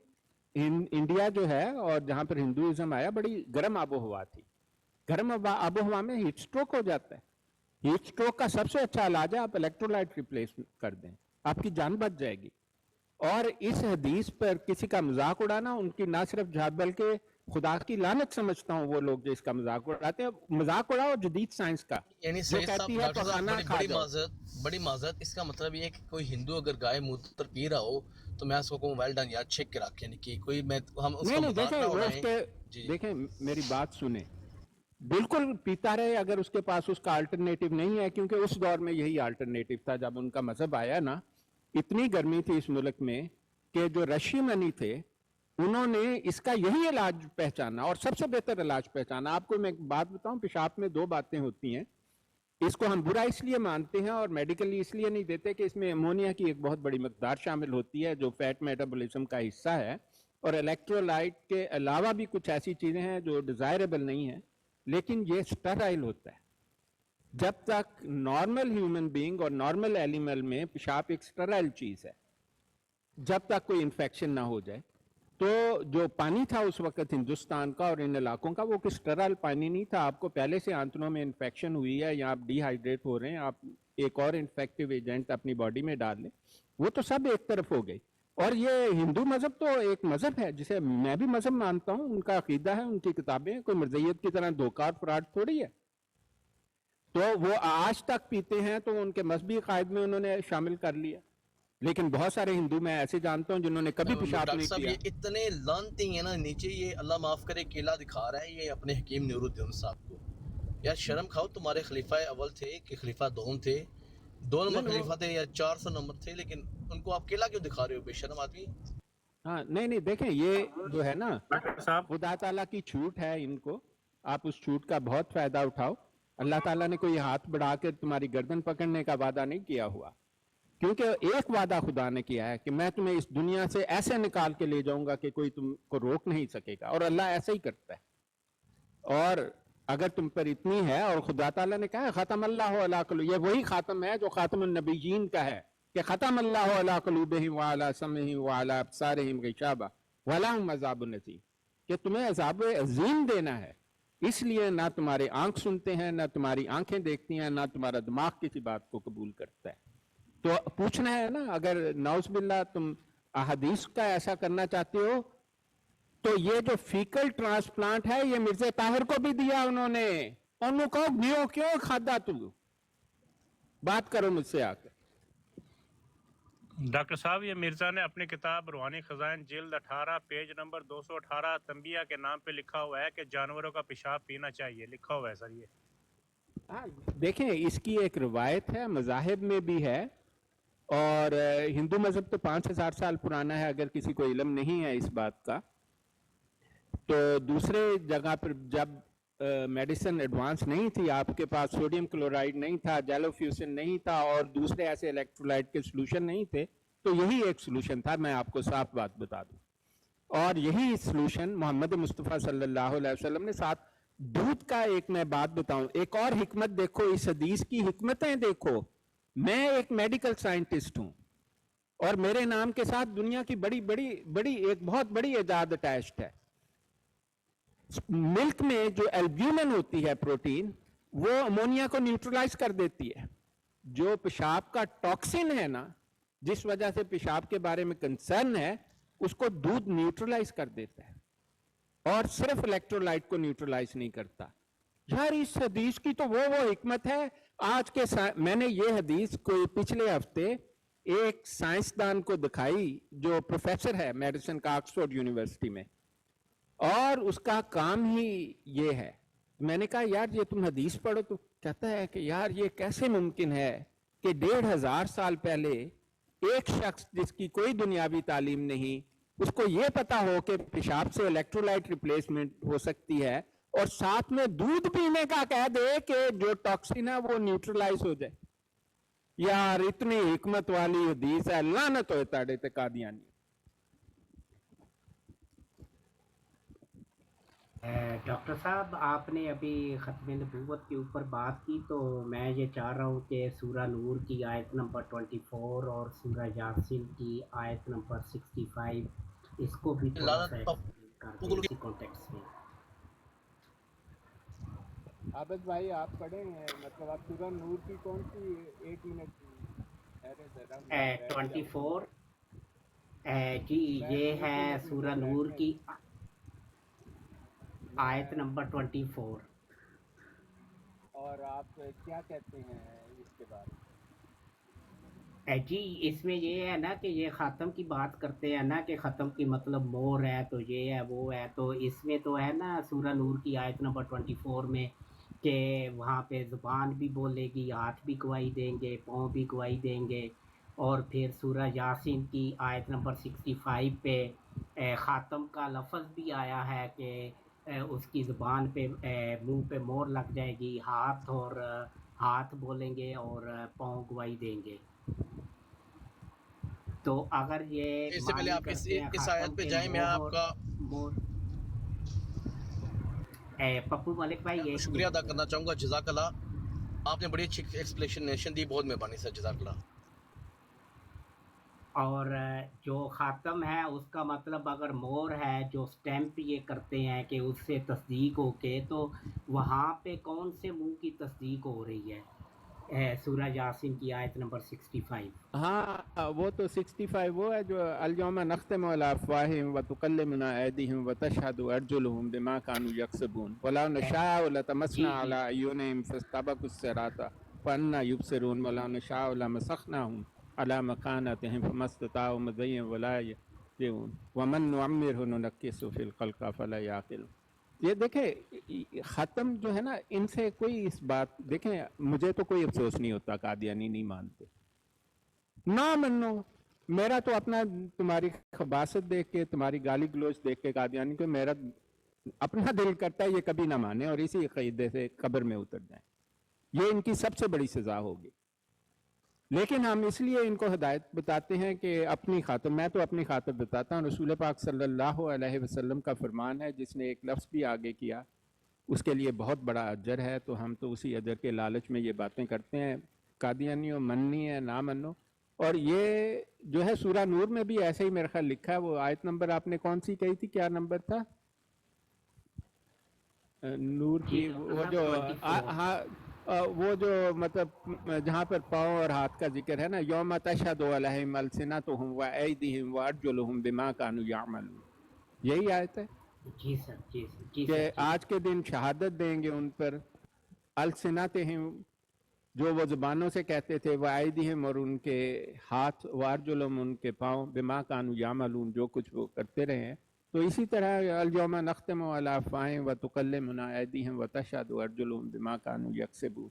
इंडिया जो है और जहां पर हिंदुइज्म आया बड़ी गर्म आबो हवा थी। गर्म आबो हवा में हीट स्ट्रोक हो जाता है। हीट स्ट्रोक का सबसे अच्छा इलाज है आप इलेक्ट्रोलाइट रिप्लेस कर दें, आपकी जान बच जाएगी। और इस हदीस पर किसी का मजाक उड़ाना उनकी ना सिर्फ जात बल्कि खुदा की लानत समझता हूँ वो लोग जो इसका मजाक उड़ाते हैं। मजाक उड़ाओ जदीद साइंस का, यानी जो सैयद साहब, कहती है डॉक्टर तो साहब, खाना खा बड़ी जाओ। बड़ी माजरत। इसका मतलब ये है कि कोई हिंदू अगर गाय मूत्र पी रहा हो तो मैं उसको कहूँ वेल डन यार, चेक के रख, यानी कि कोई मैं हम उसका नहीं मजाक देखें ना वो उड़ाएं। उसके जी देखें मेरी बात सुने, बिल्कुल पीता रहे अगर उसके पास उसका अल्टरनेटिव नहीं है, क्योंकि उस दौर में यही अल्टरनेटिव था जब उनका मजहब आया ना। इतनी गर्मी थी इस मुल्क में कि जो रशी मनी थे उन्होंने इसका यही इलाज पहचाना और सबसे बेहतर इलाज पहचाना। आपको मैं एक बात बताऊं, पेशाब में 2 बातें होती हैं। इसको हम बुरा इसलिए मानते हैं और मेडिकली इसलिए नहीं देते कि इसमें अमोनिया की एक बहुत बड़ी मकदार शामिल होती है जो फैट मेटाबॉलिज्म का हिस्सा है, और इलेक्ट्रोलाइट के अलावा भी कुछ ऐसी चीजें हैं जो डिजायरेबल नहीं है, लेकिन ये स्टेराइल होता है। जब तक नॉर्मल ह्यूमन बीइंग और नॉर्मल एनिमल में पेशाब एक स्टेराइल चीज है, जब तक कोई इन्फेक्शन ना हो जाए। तो जो पानी था उस वक्त हिंदुस्तान का और इन इलाकों का, वो कुछ स्टेराइल पानी नहीं था। आपको पहले से आंतनों में इन्फेक्शन हुई है या आप डिहाइड्रेट हो रहे हैं, आप एक और इन्फेक्टिव एजेंट अपनी बॉडी में डाल लें, वो तो सब एक तरफ हो गई। और ये हिंदू मजहब तो एक मजहब है जिसे मैं भी मजहब मानता हूँ, उनका अकीदा है, उनकी किताबें, कोई मरज़इयत की तरह धोखा और फ्रॉड थोड़ी है। तो वो आज तक पीते हैं तो उनके मजहबी कायद में उन्होंने शामिल कर लिया। लेकिन बहुत सारे हिंदू मैं ऐसे जानता हूँ जिन्होंने कभी पेशाब डॉक्टर नहीं साहब, किया। ये इतने लानती है ना, नीचे ये अल्लाह माफ करे केला दिखा रहा है ये अपने हकीम नूरुद्दीन साहब को। यार शर्म खाओ, तुम्हारे खलीफा अव्वल थे कि खलीफा दोम थे, 2 नंबर खलीफा थे या 400 नंबर थे, लेकिन उनको आप केला क्यों दिखा रहे हो बेशर्म आदमी। हाँ नहीं देखें, ये जो है ना डॉक्टर साहब, खुदा ताला की छूट है इनको, आप उस छूट का बहुत फायदा उठाओ। अल्लाह ताला ने कोई हाथ बढ़ा के तुम्हारी गर्दन पकड़ने का वादा नहीं किया हुआ, क्योंकि एक वादा खुदा ने किया है कि मैं तुम्हें इस दुनिया से ऐसे निकाल के ले जाऊंगा कि कोई तुमको रोक नहीं सकेगा, और अल्लाह ऐसा ही करता है। اور اگر تم پر اتنی ہے, اور خدا تعالیٰ نے کہا ہے ختم اللہ علی قلوب, یہ وہی خاتم ہے جو خاتم النبیین کا ہے کہ ختم اللہ علی قلوبہم وعلی سمعہم وعلی ابصارہم غشاوہ ولہم عذاب العظیم, کہ تمہیں عذاب عظیم دینا ہے. اس لیے نہ تمہارے آنکھ سنتے ہیں, نہ تمہاری آنکھیں دیکھتی ہیں, نہ تمہارا دماغ کسی بات کو قبول کرتا ہے. تو پوچھنا ہے نا, اگر نعوذ باللہ تم احادیث کا ایسا کرنا چاہتے ہو تو یہ جو فیکل ٹرانسپلانٹ ہے یہ مرزا طاہر کو بھی دیا انہوں نے. انہوں کو گیو کیوں کھادا تو بات کرو مجھ سے آ کر. ڈاکٹر صاحب یہ مرزا نے اپنی کتاب روحانی خزائن جلد 18 پیج نمبر 218 تنبیہ کے نام پہ لکھا ہوا ہے کہ جانوروں کا پیشاب پینا چاہیے, لکھا ہوا ہے سر یہ. دیکھیں اس کی ایک روایت ہے, مذاہب میں بھی ہے, اور ہندو مذہب تو 5000 سال پرانا ہے, اگر کسی کو علم نہیں ہے اس بات کا. تو دوسرے جگہ پر جب میڈیسن ایڈوانس نہیں تھی, آپ کے پاس سوڈیم کلورائڈ نہیں تھا, جیلو فیوسن نہیں تھا, اور دوسرے ایسے الیکٹرولائٹ کے سلوشن نہیں تھے, تو یہی ایک سلوشن تھا. میں آپ کو صاف بات بتا دوں, اور یہی سلوشن محمد مصطفیٰ صلی اللہ علیہ وسلم نے ساتھ دودھ کا. ایک میں بات بتاؤں, ایک اور حکمت دیکھو, اس حدیث کی حکمتیں دیکھو. میں ایک میڈیکل سائنٹسٹ ہوں اور میرے نام کے ساتھ دنیا کی بڑی ایک بہت بڑی ایجاد اٹیچڈ ہے. ملک میں جو البیومن ہوتی ہے پروٹین, وہ امونیا کو نیوٹرلائز کر دیتی ہے. جو پیشاب کا ٹاکسن ہے نا, جس وجہ سے پیشاب کے بارے میں کنسرن ہے, اس کو دودھ نیوٹرلائز کر دیتا ہے, اور صرف الیکٹرولائٹ کو نیوٹرلائز نہیں کرتا. یار اس حدیث کی تو وہ حکمت ہے. آج کے میں نے یہ حدیث کوئی پچھلے ہفتے ایک سائنسدان کو دکھائی جو پروفیسر ہے میڈیسن کا آکسفورڈ یونیورسٹی میں, اور اس کا کام ہی یہ ہے. میں نے کہا یار یہ تم حدیث پڑھو, تو کہتا ہے کہ یار یہ کیسے ممکن ہے کہ 1500 سال پہلے ایک شخص جس کی کوئی دنیاوی تعلیم نہیں, اس کو یہ پتا ہو کہ پیشاب سے الیکٹرولائٹ ریپلیسمنٹ ہو سکتی ہے, اور ساتھ میں دودھ پینے کا کہہ دے کہ جو ٹاکسن ہے وہ نیوٹرلائز ہو جائے. یار اتنی حکمت والی حدیث ہے, لعنت ہوئے تاڑے تے قادیانی. ڈاکٹر صاحب آپ نے ابھی ختم نبوت کے اوپر بات کی, تو میں یہ چاہ رہا ہوں کہ سورہ نور کی آیت نمبر 24 اور سورہ یاسین کی آیت نمبر 65 اس کو بھی تھوڑا سا ایکسپلین کر دیں اسی کانٹیکس میں. عابد بھائی آپ پڑھیں, مطلب آپ سورہ نور کی کون سی, 1 منٹ 24 جی یہ ہے سورہ نور کی آیت نمبر 24. اور آپ کیا کہتے ہیں اس کے بعد؟ جی اس میں یہ ہے نا کہ یہ ختم کی بات کرتے ہیں نا, کہ ختم کی مطلب مور ہے, تو یہ ہے وہ ہے. تو اس میں تو ہے نا سورہ نور کی آیت نمبر 24 میں کہ وہاں پہ زبان بھی بولے گی, ہاتھ بھی گواہی دیں گے, پاؤں بھی گواہی دیں گے. اور پھر سورہ یاسین کی آیت نمبر 65 پہ خاتم کا لفظ بھی آیا ہے کہ اس کی زبان پہ منہ پہ مور لگ جائے گی, ہاتھ بولیں گے اور پاؤں گواہی دیں گے. تو اگر یہ اس سے پہلے آپ اس آیت پہ جائیں, میں آپ کا پپو ملک بھائی یہ شکریہ ادا کرنا چاہوں گا. جزاک اللہ, آپ نے بڑی اچھی ایکسپلینیشن دی, بہت مہربانی سر, جزاک اللہ. اور جو خاتم ہے اس کا مطلب اگر مور ہے جو سٹیمپ یہ کرتے ہیں کہ اس سے تصدیق ہو کے, تو وہاں پہ کون سے منہ کی تصدیق ہو رہی ہے؟ سورہ یاسین کی آیت نمبر 65. ہاں وہ تو 65 وہ ہے جو الیوم نختم علی افواہہم وتکلمنا ایدیہم وتشہد ارجلہم بما کانوا یکسبون ولو نشاء لطمسنا علی اعینہم فاستبقوا الصراط فأنی یبصرون ولو نشاء لمسخناہم علی مکانتہم فما استطاعوا مضیا ولا یرجعون ومن نعمرہ ننکسہ فی الخلق فلا یعقلون. یہ دیکھیں ختم جو ہے نا, ان سے کوئی اس بات, دیکھیں مجھے تو کوئی افسوس نہیں ہوتا قادیانی نہیں مانتے, نہ منو. میرا تو اپنا تمہاری خباثت دیکھ کے, تمہاری گالی گلوچ دیکھ کے قادیانی کو میرا اپنا دل کرتا ہے یہ کبھی نہ مانے اور اسی عقیدے سے قبر میں اتر جائیں. یہ ان کی سب سے بڑی سزا ہوگی. لیکن ہم اس لیے ان کو ہدایت بتاتے ہیں کہ اپنی خاطر, میں تو اپنی خاطر بتاتا ہوں. رسول پاک صلی اللہ علیہ وسلم کا فرمان ہے, جس نے ایک لفظ بھی آگے کیا उसके लिए बहुत बड़ा अजर है। तो हम तो उसी अजर के लालच में ये बातें करते हैं। कादियानियों, मननी है ना मनो। और ये जो है सूरा नूर में भी ऐसे ही मेरे ख्याल लिखा है। वो आयत नंबर आपने कौन सी कही थी, क्या नंबर था नूर जी की? डॉक्टर वो साहब, जो 24। हाँ, वो जो मतलब जहाँ पर पाँव और हाथ का जिक्र है ना, यौम तशहदु अलैहिम अलसिनतुहुम व ऐदीहिम व अर्जुलुहुम बिमा कानू यामलून, यही आयत है जी सर, जी सर, जी कि सर, जी आज के दिन शहादत देंगे उन पर, अलसिनतहिम जो वो ज़ुबानों से कहते थे, व ऐदीहिम और उनके हाथ, व अर्जुलुहुम उनके पाँव, बिमा कानू यामलून जो कुछ वो करते रहे हैं। तो इसी तरह अल-यौमा नख्तिमु अला अफ़वाहिहिम व तुकल्लिमुना ऐदीहिम व तशहदु अर्जुलुहुम बिमा कानू यक्सिबून।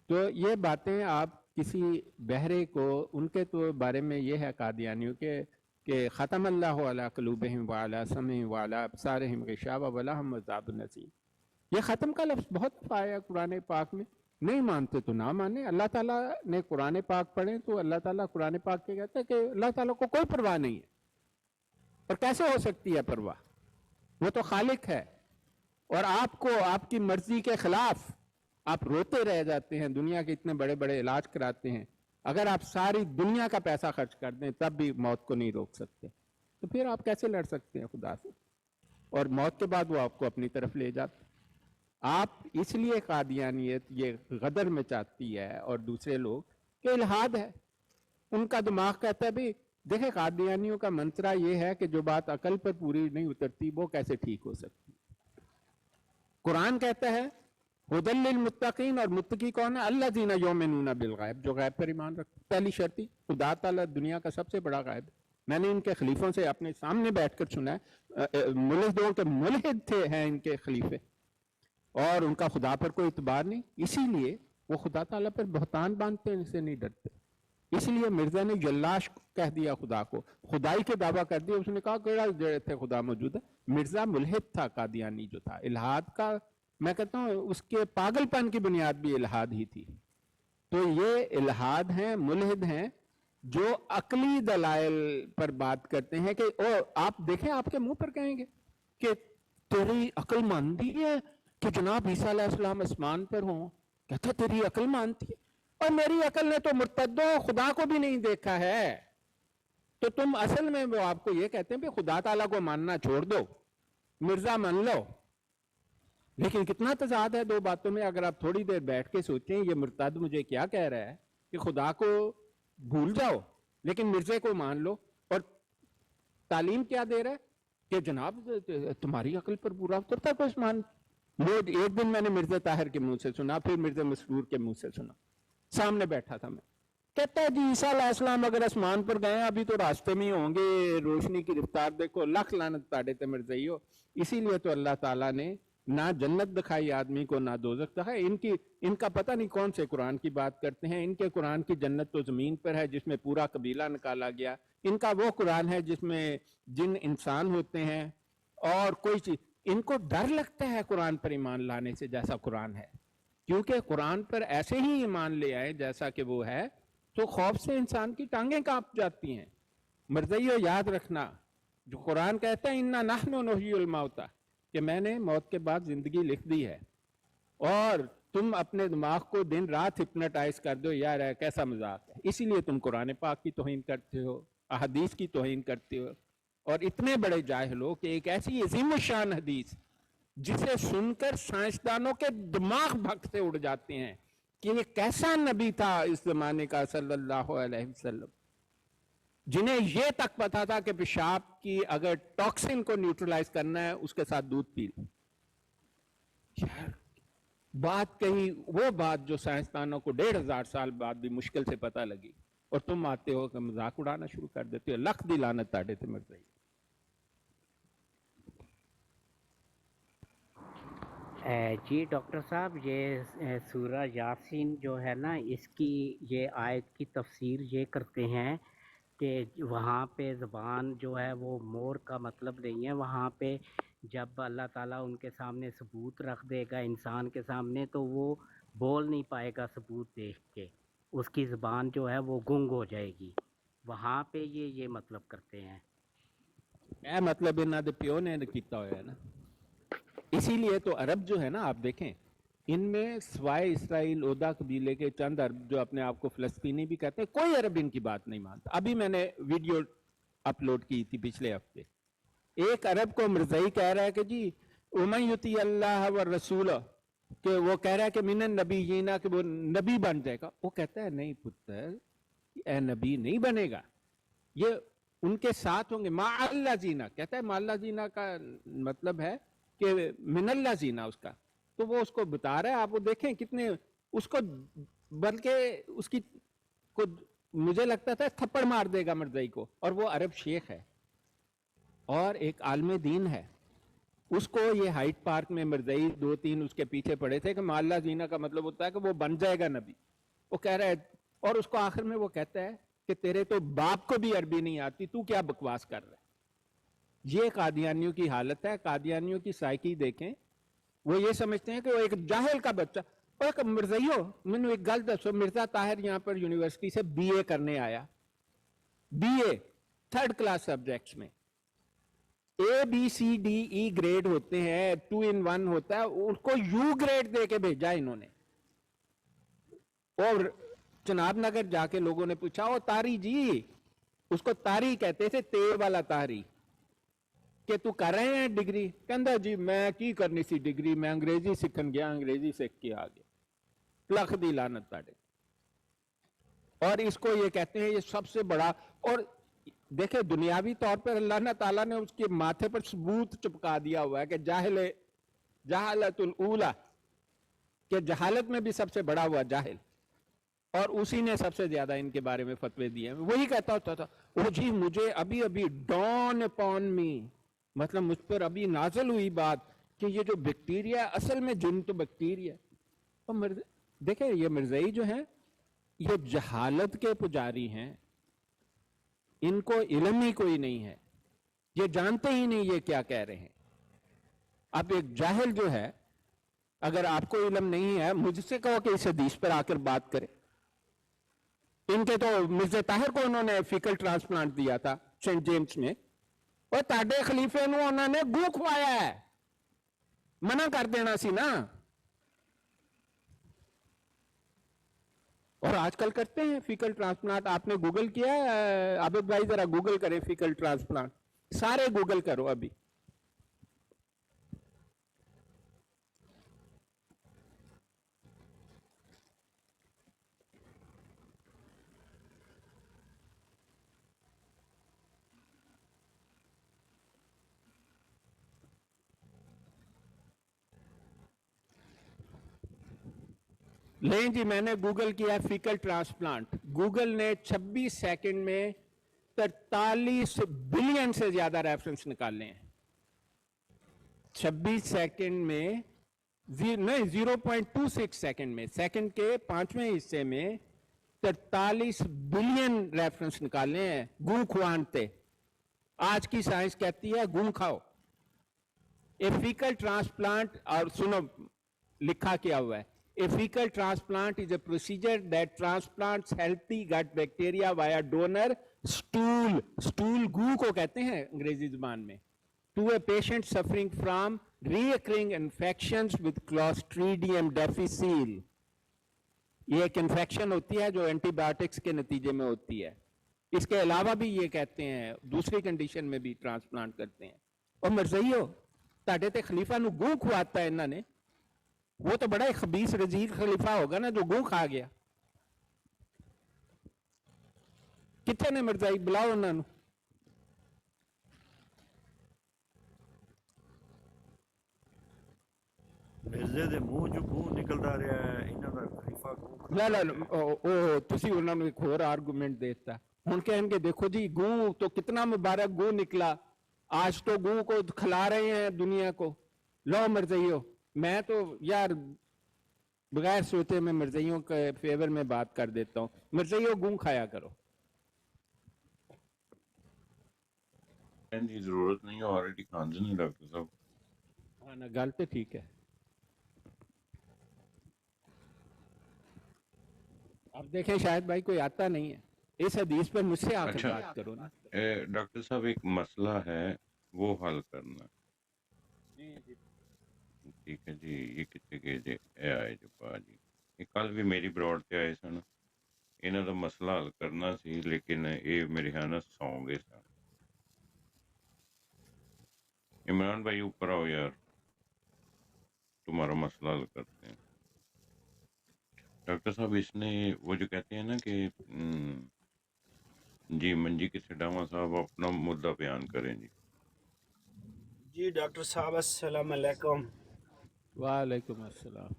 तो ये बातें आप किसी बहरे को, उनके तो बारे में ये है कादियानियों के कि ख़तमल्लाहु अला क़ुलूबिहिम व अला समिहिम व अला अब्सारिहिम ग़िशावा व लहुम अज़ाबुन अज़ीम। ये ख़त्म का लफ्ज़ बहुत दफ़ा आया कुरान पाक में। नहीं मानते तो ना माने। अल्लाह ताला ने कुरान पाक पढ़े तो अल्लाह ताला कुरान पाक के कहता है कि अल्लाह ताला को कोई परवाह नहीं है। और कैसे हो सकती है परवाह? वो तो खालिक है। और आपको आपकी मर्जी के खिलाफ आप रोते रह जाते हैं, दुनिया के इतने बड़े बड़े इलाज कराते हैं। अगर आप सारी दुनिया का पैसा खर्च कर दें तब भी मौत को नहीं रोक सकते, तो फिर आप कैसे लड़ सकते हैं खुदा से? और मौत के बाद वो आपको अपनी तरफ ले जाते। आप इसलिए कादियानियत ये गदर में चाहती है और दूसरे लोग कि इल्हाद है। उनका दिमाग कहता है भी देखे, कादियानियों का मंत्रा ये है कि जो बात अकल पर पूरी नहीं उतरती वो कैसे ठीक हो सकती। कुरान कहता है हुदल लिल मुत्तकीन, और मुत्तकी कौन है? अल्लज़ीना युमिनूना बिल गैब, जो गैब पर ईमान रखते। पहली शर्ती, खुदा ताला दुनिया का सबसे बड़ा गैब। मैंने इनके खलीफों से अपने सामने बैठकर सुना है, मुल्हिदों के मुल्हिद थे हैं इनके खलीफे, और उनका खुदा पर कोई इतबार नहीं, इसीलिए वो खुदा ताला पर बहतान बांधते हैं, इनसे नहीं डरते। इसलिए मिर्जा ने जल्लाश कह दिया खुदा को, खुदाई के दावा कर दिया। उसने कहा केड़ा जड़े थे खुदा मौजूद है। मिर्जा मुल्हिद था, कादियानी जो था, इल्हाद का, मैं कहता हूँ उसके पागलपन की बुनियाद भी इल्हाद ही थी। तो ये इल्हाद हैं, मुल्हिद हैं, जो अकली दलाइल पर बात करते हैं कि ओ आप देखें, आपके मुंह पर कहेंगे कि तेरी अकल मानती है कि जनाब ईसा अलैहिस्सलाम आसमान पर हों। कहता तेरी अकल मानती है, और मेरी अकल ने तो मुर्तद्दो खुदा को भी नहीं देखा है। तो तुम असल में वो आपको ये कहते हैं कि खुदा ताला को मानना छोड़ दो, मिर्जा मान लो। लेकिन कितना तजाद है दो बातों में। अगर आप थोड़ी देर बैठ के सोचें ये मुर्तद मुझे क्या कह रहा है कि खुदा को भूल जाओ लेकिन मिर्जे को मान लो, और तालीम क्या दे रहा है कि जनाब तुम्हारी अकल पर पूरा उतरता कोई मान। वो एक दिन मैंने मिर्जा ताहिर के मुंह से सुना, फिर मिर्जा मसरूर के मुंह से सुना, सामने बैठा था मैं। कहता है जी ईसा अलैहिस्सलाम अगर आसमान पर गए, अभी तो रास्ते में ही होंगे, रोशनी की रफ्तार देखो, लख लानत ताड़े ते मिर्जइयो। इसीलिए तो अल्लाह ताला ने ना जन्नत दिखाई आदमी को, ना दोजख दिखाई। इनका पता नहीं कौन से कुरान की बात करते हैं। इनके कुरान की जन्नत तो जमीन पर है जिसमें पूरा कबीला निकाला गया। इनका वो कुरान है जिसमें जिन इंसान होते हैं और कोई चीज। इनको डर लगता है कुरान पर ईमान लाने से, जैसा कुरान है, क्योंकि कुरान पर ऐसे ही ईमान ले आए जैसा कि वो है तो खौफ से इंसान की टांगें कांप जाती हैं। मर्ज़इयो याद रखना, जो कुरान कहता है इन्ना नहनु नुहयिल मौता, कि मैंने मौत के बाद जिंदगी लिख दी है, और तुम अपने दिमाग को दिन रात हिप्नोटाइज कर दो, यार है कैसा मजाक है। इसीलिए तुम कुरान पाक की तौहीन करते हो, अहदीस की तौहीन करते हो, और इतने बड़े जाहिल हो कि एक ऐसी अजीम शान हदीस जिसे सुनकर साइंसदानों के दिमाग भग से उड़ जाते हैं कि ये कैसा नबी था इस जमाने का सल्लल्लाहु अलैहि वसल्लम, जिन्हें ये तक पता था कि पेशाब की अगर टॉक्सिन को न्यूट्रलाइज करना है उसके साथ दूध पी लो। यार बात कही, वो बात जो साइंसदानों को 1500 साल बाद भी मुश्किल से पता लगी, और तुम आते हो कि मजाक उड़ाना शुरू कर देते हो। लख दी लानत ताड़े थे मर रही। जी डॉक्टर साहब, ये सूरा यासीन जो है ना, इसकी ये आयत की तफसीर ये करते हैं कि वहाँ पे ज़बान जो है वो मोर का मतलब नहीं है। वहाँ पे जब अल्लाह ताला उनके सामने सबूत रख देगा इंसान के सामने, तो वो बोल नहीं पाएगा सबूत देख के, उसकी ज़बान जो है वो गुंग हो जाएगी। वहाँ पे ये मतलब करते हैं। मतलब इन्हों के प्यो ने किया होया ना। इसीलिए तो अरब जो है ना, आप देखें, इनमें सवाए इसराइल ओदा कबीले के चंद अरब जो अपने आप को फिलिस्तीनी भी कहते हैं, कोई अरब इनकी बात नहीं मानता। अभी मैंने वीडियो अपलोड की थी पिछले हफ्ते, एक अरब को मिर्ज़ाई कह रहा है कि जी उमन युती अल्लाह व रसूल, कि वो कह रहा है कि मिनन नबी जीना, कि वो नबी बन जाएगा। वो कहता है नहीं पुत्र, ए नबी नहीं बनेगा, ये उनके साथ होंगे। मा अल्लाह जीना, कहता है मा अल्लाह जीना का मतलब है कि मिनल्ला जीना उसका। तो वो उसको बता रहा है, आप वो देखें कितने उसको, बल्कि उसकी को मुझे लगता था थप्पड़ मार देगा मिर्ज़ाई को, और वो अरब शेख है और एक आलम दीन है। उसको ये हाइट पार्क में मिर्ज़ाई 2-3 उसके पीछे पड़े थे कि माल्ला जीना का मतलब होता है कि वो बन जाएगा नबी। वो कह रहा है, और उसको आखिर में वो कहता है कि तेरे तो बाप को भी अरबी नहीं आती, तू क्या बकवास कर रहा है। ये कादियानियों की हालत है। कादियानियों की साइकी देखें, वो ये समझते हैं कि वो एक जाहिल का बच्चा। और एक मिर्ज़ाइयो, मैंने एक गल दसो, मिर्ज़ा ताहिर यहाँ पर यूनिवर्सिटी से BA करने आया, BA 3rd क्लास सब्जेक्ट्स में। ABCDE ग्रेड होते हैं, 2 in 1 होता है, उसको U ग्रेड दे के भेजा इन्होंने। और चनाब नगर जाके लोगों ने पूछा, ओ तारी जी, उसको तारी कहते थे, तेल वाला तारी, कि तू कर रहे हैं डिग्री? कहता जी मैं की करनी सी डिग्री, मैं अंग्रेजी सीखन गया, अंग्रेजी सीख के आ गया। लख दी लानत ताड़े। और इसको ये कहते हैं ये सबसे बड़ा। और देखे दुनियावी तौर पर अल्लाह ताला ने उसके माथे पर सबूत चिपका दिया हुआ है कि जहालतुल ऊला, कि जहालत में भी सबसे बड़ा हुआ जाहिल, और उसी ने सबसे ज्यादा इनके बारे में फतवे दिए हैं। वही कहता होता था, ओ जी मुझे अभी अभी डॉन अपॉन मी, मतलब मुझ पर अभी नाजल हुई बात कि ये जो बैक्टीरिया, असल में जिन तो बैक्टीरिया। और देखे ये मिर्ज़ाई जो है, ये जहालत के पुजारी हैं, इनको इल्म ही कोई नहीं है, ये जानते ही नहीं ये क्या कह रहे हैं। अब एक जाहिल जो है, अगर आपको इल्म नहीं है, मुझसे कहो कि इस हदीस पर आकर बात करें। इनके तो मिर्ज़ा ताहिर को उन्होंने फीकल ट्रांसप्लांट दिया था सेंट जेम्स में, और ताडे खलीफे ਨੂੰ उन्होंने गू खवाया है, मना कर देना सी ना। और आजकल करते हैं फीकल ट्रांसप्लांट। आपने गूगल किया है? आबिद भाई जरा गूगल करें फीकल ट्रांसप्लांट, सारे गूगल करो अभी। लें जी, मैंने गूगल किया फीकल ट्रांसप्लांट। गूगल ने 26 सेकंड में 43 बिलियन से ज्यादा रेफरेंस निकाले हैं। 26 सेकंड में नहीं, 0.26 सेकंड में, सेकंड के 5वें हिस्से में 43 बिलियन रेफरेंस निकाले हैं गू खुआनते। आज की साइंस कहती है गू खाओ। ए फीकल ट्रांसप्लांट, और सुनो लिखा क्या हुआ है, a fecal transplant is a procedure that transplants healthy gut bacteria via donor stool, stool गू को कहते हैं अंग्रेजी जुबान में, to a patient suffering from recurring infections with Clostridium difficile। ये एक इन्फेक्शन होती है जो एंटीबायोटिक्स के नतीजे में होती है। इसके अलावा भी ये कहते हैं दूसरी कंडीशन में भी ट्रांसप्लांट करते हैं। और मिर्ज़ाइयो, ताड़े ते खलीफा नु गू खुआता है इन्होंने, वो तो बड़ा ही खबीस रजीक खलीफा होगा ना जो गू खा गया। कितने ने मिर्ज़ाई, बुलाओ उन्होंने। मिर्जे दे मुंह चों गूं निकलदा रहा है, इन्हां दा खलीफा गूं ला ला ओ तुसी उन्होंने एक और आर्गूमेंट देता। हुण कहेंगे देखो जी गू तो कितना मुबारक गू निकला, आज तो गू को खिला रहे हैं दुनिया को। लो मिर्ज़ाइयो, मैं तो यार बगैर सोचे मैं मिर्ज़ाइयों के फेवर में बात कर देता हूँ। मिर्ज़ाइयों गू खाया करो। की जरूरत नहीं है, ऑलरेडी खान नहीं डॉक्टर साहब। हाँ ना, गल तो ठीक है। अब देखें शायद भाई कोई आता नहीं है, इस हदीस पर मुझसे आकर अच्छा, बात करो ना। डॉक्टर साहब एक मसला है, वो हल करना। ਠੀਕ ਹੈ ਜੀ। ਇਹ ਕਿੱਥੇ ਗਏ ਜੇ? ਇਹ ਆਏ ਜੇ ਭਾਜੀ, ਇਹ ਕੱਲ ਵੀ ਮੇਰੀ ਬਰੋਡ ਤੇ ਆਏ ਸਨ। ਇਹਨਾਂ ਦਾ ਮਸਲਾ ਹੱਲ ਕਰਨਾ ਸੀ, ਲੇਕਿਨ ਇਹ ਮੇਰੇ ਖਿਆਲ ਨਾਲ ਸੌਂ ਗਏ ਸਨ। इमरान भाई ऊपर आओ यार, तुम्हारा मसला हल करते हैं। डॉक्टर साहब इसने वो जो कहते हैं ना कि जी मंजी के सिडामा साहब अपना मुद्दा बयान करें जी। जी डॉक्टर साहब अस्सलाम वालेकुम। वालेकुम अस्सलाम।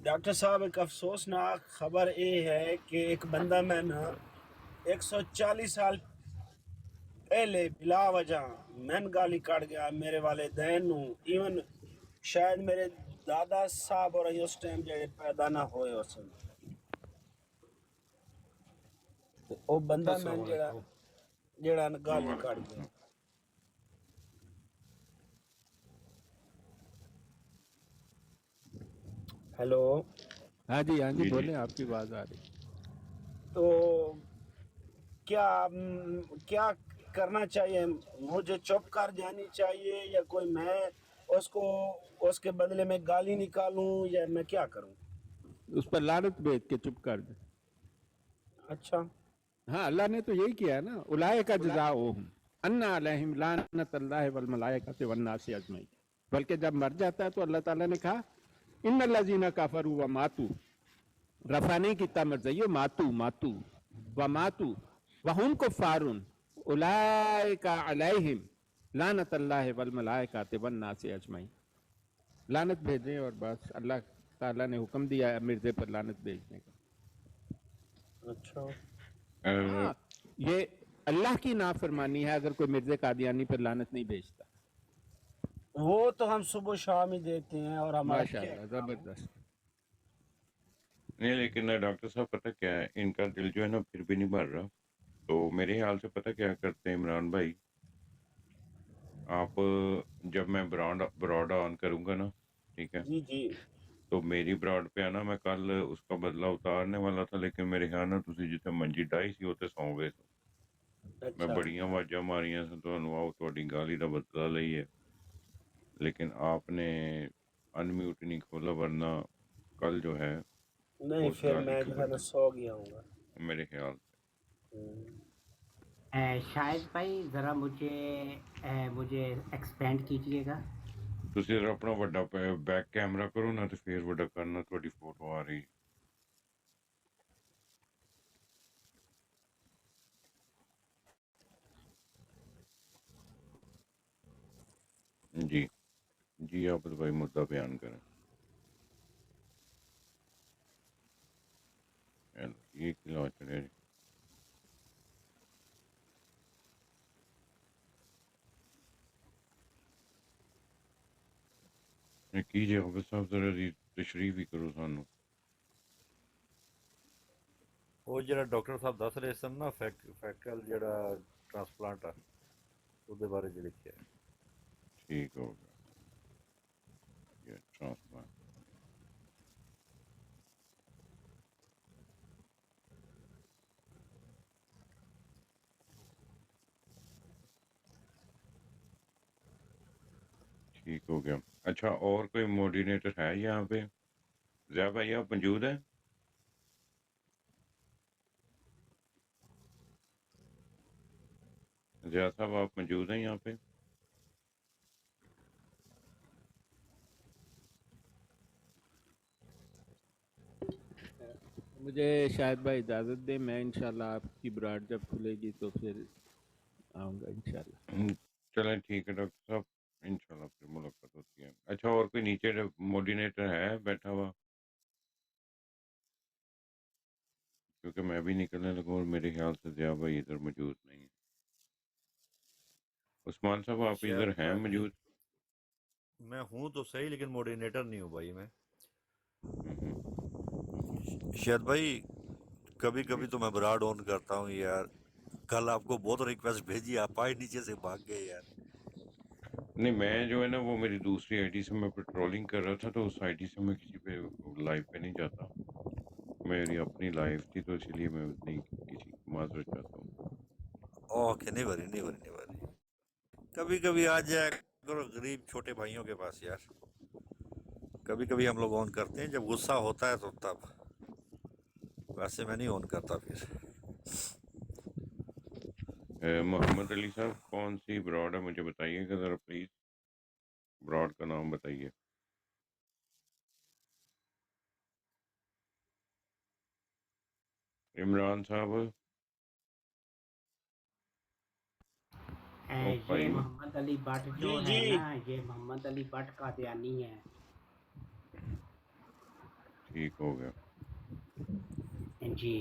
डॉक्टर साहब एक अफसोसनाक खबर ये है कि एक बंदा मैं ना 140 साल पहले बिला वजह मैन गाली काट गया मेरे वालिदैन नू, इवन शायद मेरे दादा साहब और उस टाइम जेड़े पैदा ना होए हो सन। ते ओ बंदा मैं जेड़ा गाली काट गया। हेलो हाँ जी जी जी बोले, आपकी आवाज आ रही। तो क्या करना चाहिए? मुझे चुप कर जानी चाहिए या कोई मैं उसको उसके बदले में गाली निकालूं या मैं क्या करूं? उस पर लानत भेज के चुप कर दे। अच्छा, हाँ, अल्लाह ने तो यही किया है ना, उलाए का जज़ाओहुम अन्ना अलैहिम लानतुल्लाहि वल मलाइकति वन नासि अजमईन। बल्कि जब मर जाता है तो अल्लाह ताला ने कहा इन्नल्लज़ीना कफरू व मातू, रफा नहीं किया मर्ज़इयो, मातू मातू व मातू व हुम कुफ़ारुन उलाइका अलैहिम लानतुल्लाहि वल मलाइकति वन नासि अजमईन। लानत भेजें और बस, अल्लाह ताला ने हुक्म दिया है मिर्जे पर लानत भेजने का। अच्छा, हाँ, ये अल्लाह की नाफरमानी है अगर कोई मिर्जे कादियानी पर लानत नहीं भेजता। वो तो हम सुबह शाम ही देते हैं और हमारा माशाअल्लाह, जबरदस्त। नहीं, लेकिन डॉक्टर साहब पता क्या है, इनका दिल जो है ना फिर भी नहीं भर रहा। तो मेरे ख्याल से पता क्या करते हैं इमरान भाई, आप जब मैं ब्रॉड ऑन करूंगा ना, ठीक है, जी जी। तो मेरी ब्रॉड पे आना, मैं कल उसका बदला उतारने वाला था, लेकिन मेरे ख्याल ਨਾਲ ਤੁਸੀਂ ਜਿੱਥੇ ਮੰਜੀ ਡਾਈ ਸੀ ਉੱਥੇ ਸੌਂ ਗਏ ਸੀ। ਮੈਂ अच्छा, ਬੜੀਆਂ ਆਵਾਜ਼ਾਂ ਮਾਰੀਆਂ ਸੀ ਤੁਹਾਨੂੰ, ਆਓ ਤੁਹਾਡੀ ਗਾਲੀ ਦਾ ਬਦਲਾ ਲਈਏ, लेकिन आपने अनम्यूट नहीं खोला, वरना कल जो है नहीं उस फिर गाली मैं की जो है ना वजह सो गया हूँ। मेरे ख्याल शाहिद भाई ज़रा मुझे एक्सपेंड कीजिएगा। ਤੁਸੀਂ ਜਰਾ ਆਪਣਾ ਵੱਡਾ ਬੈਕ ਕੈਮਰਾ ਕਰੋ ਨਾ, ਤੇ ਫੇਰ ਵੱਡਾ ਕਰਨਾ, ਤੁਹਾਡੀ ਫੋਟੋ ਆ ਰਹੀ। जी जी, आप भाई मुद्दा बयान करें। ये खिला चढ़े कीजिए हाफिज साहब, जरा तशरीफ ही करो सानू। ਉਹ ਜਿਹੜਾ ਡਾਕਟਰ ਸਾਹਿਬ ਦੱਸ ਰਹੇ ਸਨ ਨਾ, ਫੈਕਲ ਜਿਹੜਾ ਟ੍ਰਾਂਸਪਲਾਂਟ ਆ, ਉਹਦੇ ਬਾਰੇ ਚ ਲਿਖਿਆ ਹੈ। ठीक हो गया ये ट्रांसप्लांट। ठीक हो गया। अच्छा, और कोई मोडिनेटर है यहाँ पे? ज़िया भाई आप मौजूद हैं? ज़िया साहब आप मौजूद हैं यहाँ पे? मुझे शायद भाई इजाज़त दें, मैं इंशाल्लाह आपकी ब्राड जब खुलेगी तो फिर आऊँगा इंशाल्लाह। चलें ठीक है डॉक्टर साहब, इंशाल्लाह फिर मुलाकात होती है। अच्छा, और कोई नीचे मोडिनेटर है बैठा हुआ? क्योंकि मैं भी निकलने लगा और मेरे ख्याल से ज़िया भाई इधर मौजूद नहीं है। उस्मान साहब आप इधर हैं मौजूद? मैं हूँ तो सही, लेकिन मोडिनेटर नहीं हूँ भाई मैं। शायद भाई कभी कभी तो मैं ब्राड ऑन करता हूँ यार। कल आपको बहुत रिक्वेस्ट भेजी, आप आए नीचे से भाग गए यार। नहीं, मैं जो है ना वो मेरी दूसरी आईडी से मैं पेट्रोलिंग कर रहा था, तो उस आईडी से मैं किसी पे लाइव पे नहीं जाता। मेरी अपनी लाइफ थी, तो इसलिए मैं नहीं किसी माजरत चाहता हूँ। ओके, नहीं वरी। कभी कभी आ जाए करो गरीब छोटे भाइयों के पास यार, कभी कभी हम लोग ऑन करते हैं जब गुस्सा होता है तो तब, वैसे मैं नहीं ऑन करता फिर। मोहम्मद अली साहब कौन सी ब्रॉड है मुझे बताइएगा ज़रा प्लीज़, ब्रॉड का नाम बताइए। इमरान साहब ओ ये भाई मोहम्मद अली भट्ट जो जी है जी ना, ये मोहम्मद अली भट्ट कादियानी है। ठीक हो गया। जी।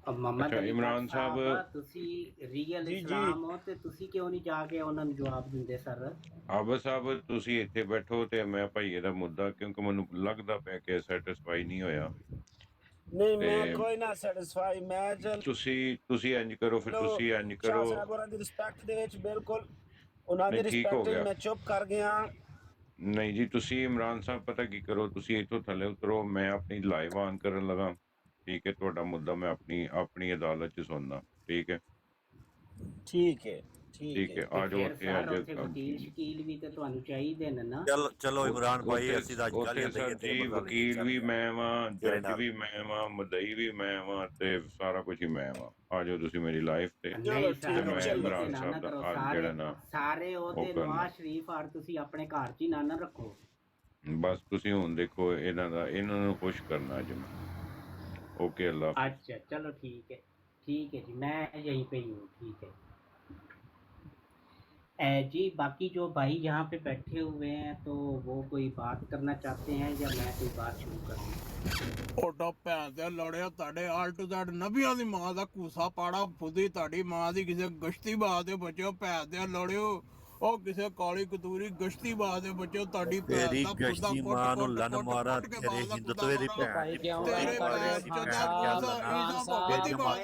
और मोहम्मद अच्छा अली भट्ट इमरान ਸਾਹਿਬ साहब ਤੁਸੀਂ ਰੀਅਲ ਜੀ ਇਸਲਾਮ ਹੋ ਤੇ ਤੁਸੀਂ ਕਿਉਂ ਨਹੀਂ ਜਾ ਕੇ ਉਹਨਾਂ ਨੂੰ ਜਵਾਬ ਦਿੰਦੇ ਸਰ? ਆਬਦ ਸਾਹਿਬ ਤੁਸੀਂ ਇੱਥੇ ਬੈਠੋ ਤੇ ਮੈਂ ਭਾਈਏ ਦਾ ਮੁੱਦਾ, ਕਿਉਂਕਿ ਮੈਨੂੰ ਲੱਗਦਾ ਪਿਆ ਕਿ ਸੈਟੀਸਫਾਈ ਨਹੀਂ ਹੋਇਆ, ਨਹੀਂ ਤੇ ਮੈਂ ਕੋਈ ਨਾ ਸੈਟੀਸਫਾਈ, ਮੈਂ ਤੁਸੀਂ ਇੰਜ ਕਰੋ, ਫਿਰ ਚਲੋ ਤੁਸੀਂ ਇੰਜ ਸ਼ਾਹ ਕਰੋ। ਸਾਹਿਬ ਹੋਰਾਂ ਦੀ ਰਿਸਪੈਕਟ ਦੇ ਵਿੱਚ ਬਿਲਕੁਲ ਉਹਨਾਂ ਦੀ ਨਹੀਂ ਠੀਕ ਹੋ ਰਿਸਪੈਕਟ ਵਿੱਚ ਗਿਆ। ਮੈਂ ਚੁੱਪ ਕਰ ਗਿਆ। ਨਹੀਂ ਜੀ ਤੁਸੀਂ ਇਮਰਾਨ ਸਾਹਿਬ ਪਤਾ ਕੀ ਕਰੋ, ਤੁਸੀਂ ਇੱਥੋਂ ਥੱਲੇ ਉਤਰੋ, ਮੈਂ ਆਪਣੀ ਲਾਈਵ ਆਨ ਕਰਨ ਲਗਾ, ਠੀਕ ਹੈ, ਤੁਹਾਡਾ ਮੁੱਦਾ ਮੈਂ ਆਪਣੀ ਅਦਾਲਤ 'ਚ ਸੁਣਨਾ, ਠੀਕ ਹੈ ਠੀਕ ਹੈ ਠੀਕ ਠੀਕ ਹੈ। ਹੈ, ਤੇ ਆ ਜਾਓ ਫਿਰ ਉੱਥੇ ਸਰ ਅੱਜ ਉੱਥੇ ਵਕੀਲ ਸ਼ਕੀਲ ਵੀ ਤੇ ਤੁਹਾਨੂੰ ਚਾਹੀਦੇ ਨੇ ਨਾ। चलो इमरान भाई ਉੱਥੇ ਅਸੀਂ ਤਾਂ ਅੱਜ ਉੱਥੇ ਗਾਲੀਆਂ ਸਰ ਦਈਏ ਤੇ ਜੀ ਬਦਲਾ ਲਈਏ, ਵਕੀਲ ਵੀ ਚੱਲ ਮੈਂ ਵਾਂ, ਤੇਰੇ ਜੱਜ ਨਾਲ। ਵੀ ਮੈਂ ਵਾਂ, ਮਦਈ ਵੀ ਮੈਂ ਵਾਂ, ਤੇ ਸਾਰਾ ਕੁਝ ਹੀ ਮੈਂ ਵਾਂ। ਆ ਜਾਓ ਤੁਸੀਂ ਮੇਰੀ ਲਾਈਫ ਤੇ, ਚਲੋ ਨਹੀਂ ਠੀਕ ਤੇ ਸਰ ਹੈ ਮੈਂ ਚਲੋ। ਇਮਰਾਨ ਨਾ ਸਾਹਿਬ ਦਾ ਕਰੋ, ਅੱਜ ਸਾਰੇ ਜਿਹੜਾ ਨਾ ਸਾਰੇ ਉਹਦੇ ਉਹ ਕਰਨਾ। ਨਵਾਜ਼ ਸ਼ਰੀਫ ਆਰ ਤੁਸੀਂ ਆਪਣੇ ਘਰ 'ਚ ਹੀ ਨਾ ਰੱਖੋ। ਬਸ ਤੁਸੀਂ ਹੁਣ ਦੇਖੋ ਇਹਨਾਂ ਨੂੰ ਖੁਸ਼ ਕਰਨਾ ਅੱਜ ਮੈਂ। ਓਕੇ ਅੱਲਾ ਹਾਫਿਜ਼। अच्छा चलो ठीक है जी, मैं यहीं पे ही हूँ, ठीक है। जी बाकी जो भाई यहाँ पे बैठे हुए हैं तो वो कोई बात करना चाहते हैं या मैं कोई बात शुरू करूँ? ਓਡਾ ਭੈਣ ਦੇ ਲੜਿਆ ਤੁਹਾਡੇ ਆਲ ਟੂ ਜ਼ੈਡ ਨਬੀਆਂ ਦੀ ਮਾਂ ਦਾ ਕੂਸਾ ਪਾੜਾ ਫੁੱਦੀ ਤੁਹਾਡੀ ਮਾਂ ਦੀ ਕਿਸੇ ਗਸ਼ਤੀ ਬਾਤ ਦੇ ਬੱਚਿਓ ਭੈਣ ਦੇ ਲੜਿਓ, ਉਹ ਕਿਸੇ ਕਾਲੀ ਕਤੂਰੀ ਗਸ਼ਤੀ ਬਾਤ ਦੇ ਬੱਚਿਓ ਤੁਹਾਡੀ ਭੈਣ ਤੇਰੀ ਦਾ ਫੁੱਦਾ ਗਸ਼ਤੀ ਕੁੱਟ ਮਾਂ ਨੂੰ ਕੁੱਟ ਲੰਨ ਕੁੱਟ ਮਾਰਾ, ਕੁੱਟ ਕੇ ਤੇਰੇ ਬਾਤ ਦਾ ਹਿੰਦੂਤਵੇ ਦੀ ਕੁੱਦਾ ਭੈਣ ਦੀ ਤੇਰੇ ਭੈਣ ਭੈਣ ਦੀ ਚੋਦਾ ਭੈਣ ਕਿਆ ਈਸਾ ਲਗਾ ਈਸਾ ਮੁਹੰਮਦ ਦੀ ਤੇਰੀ ਬਾਤ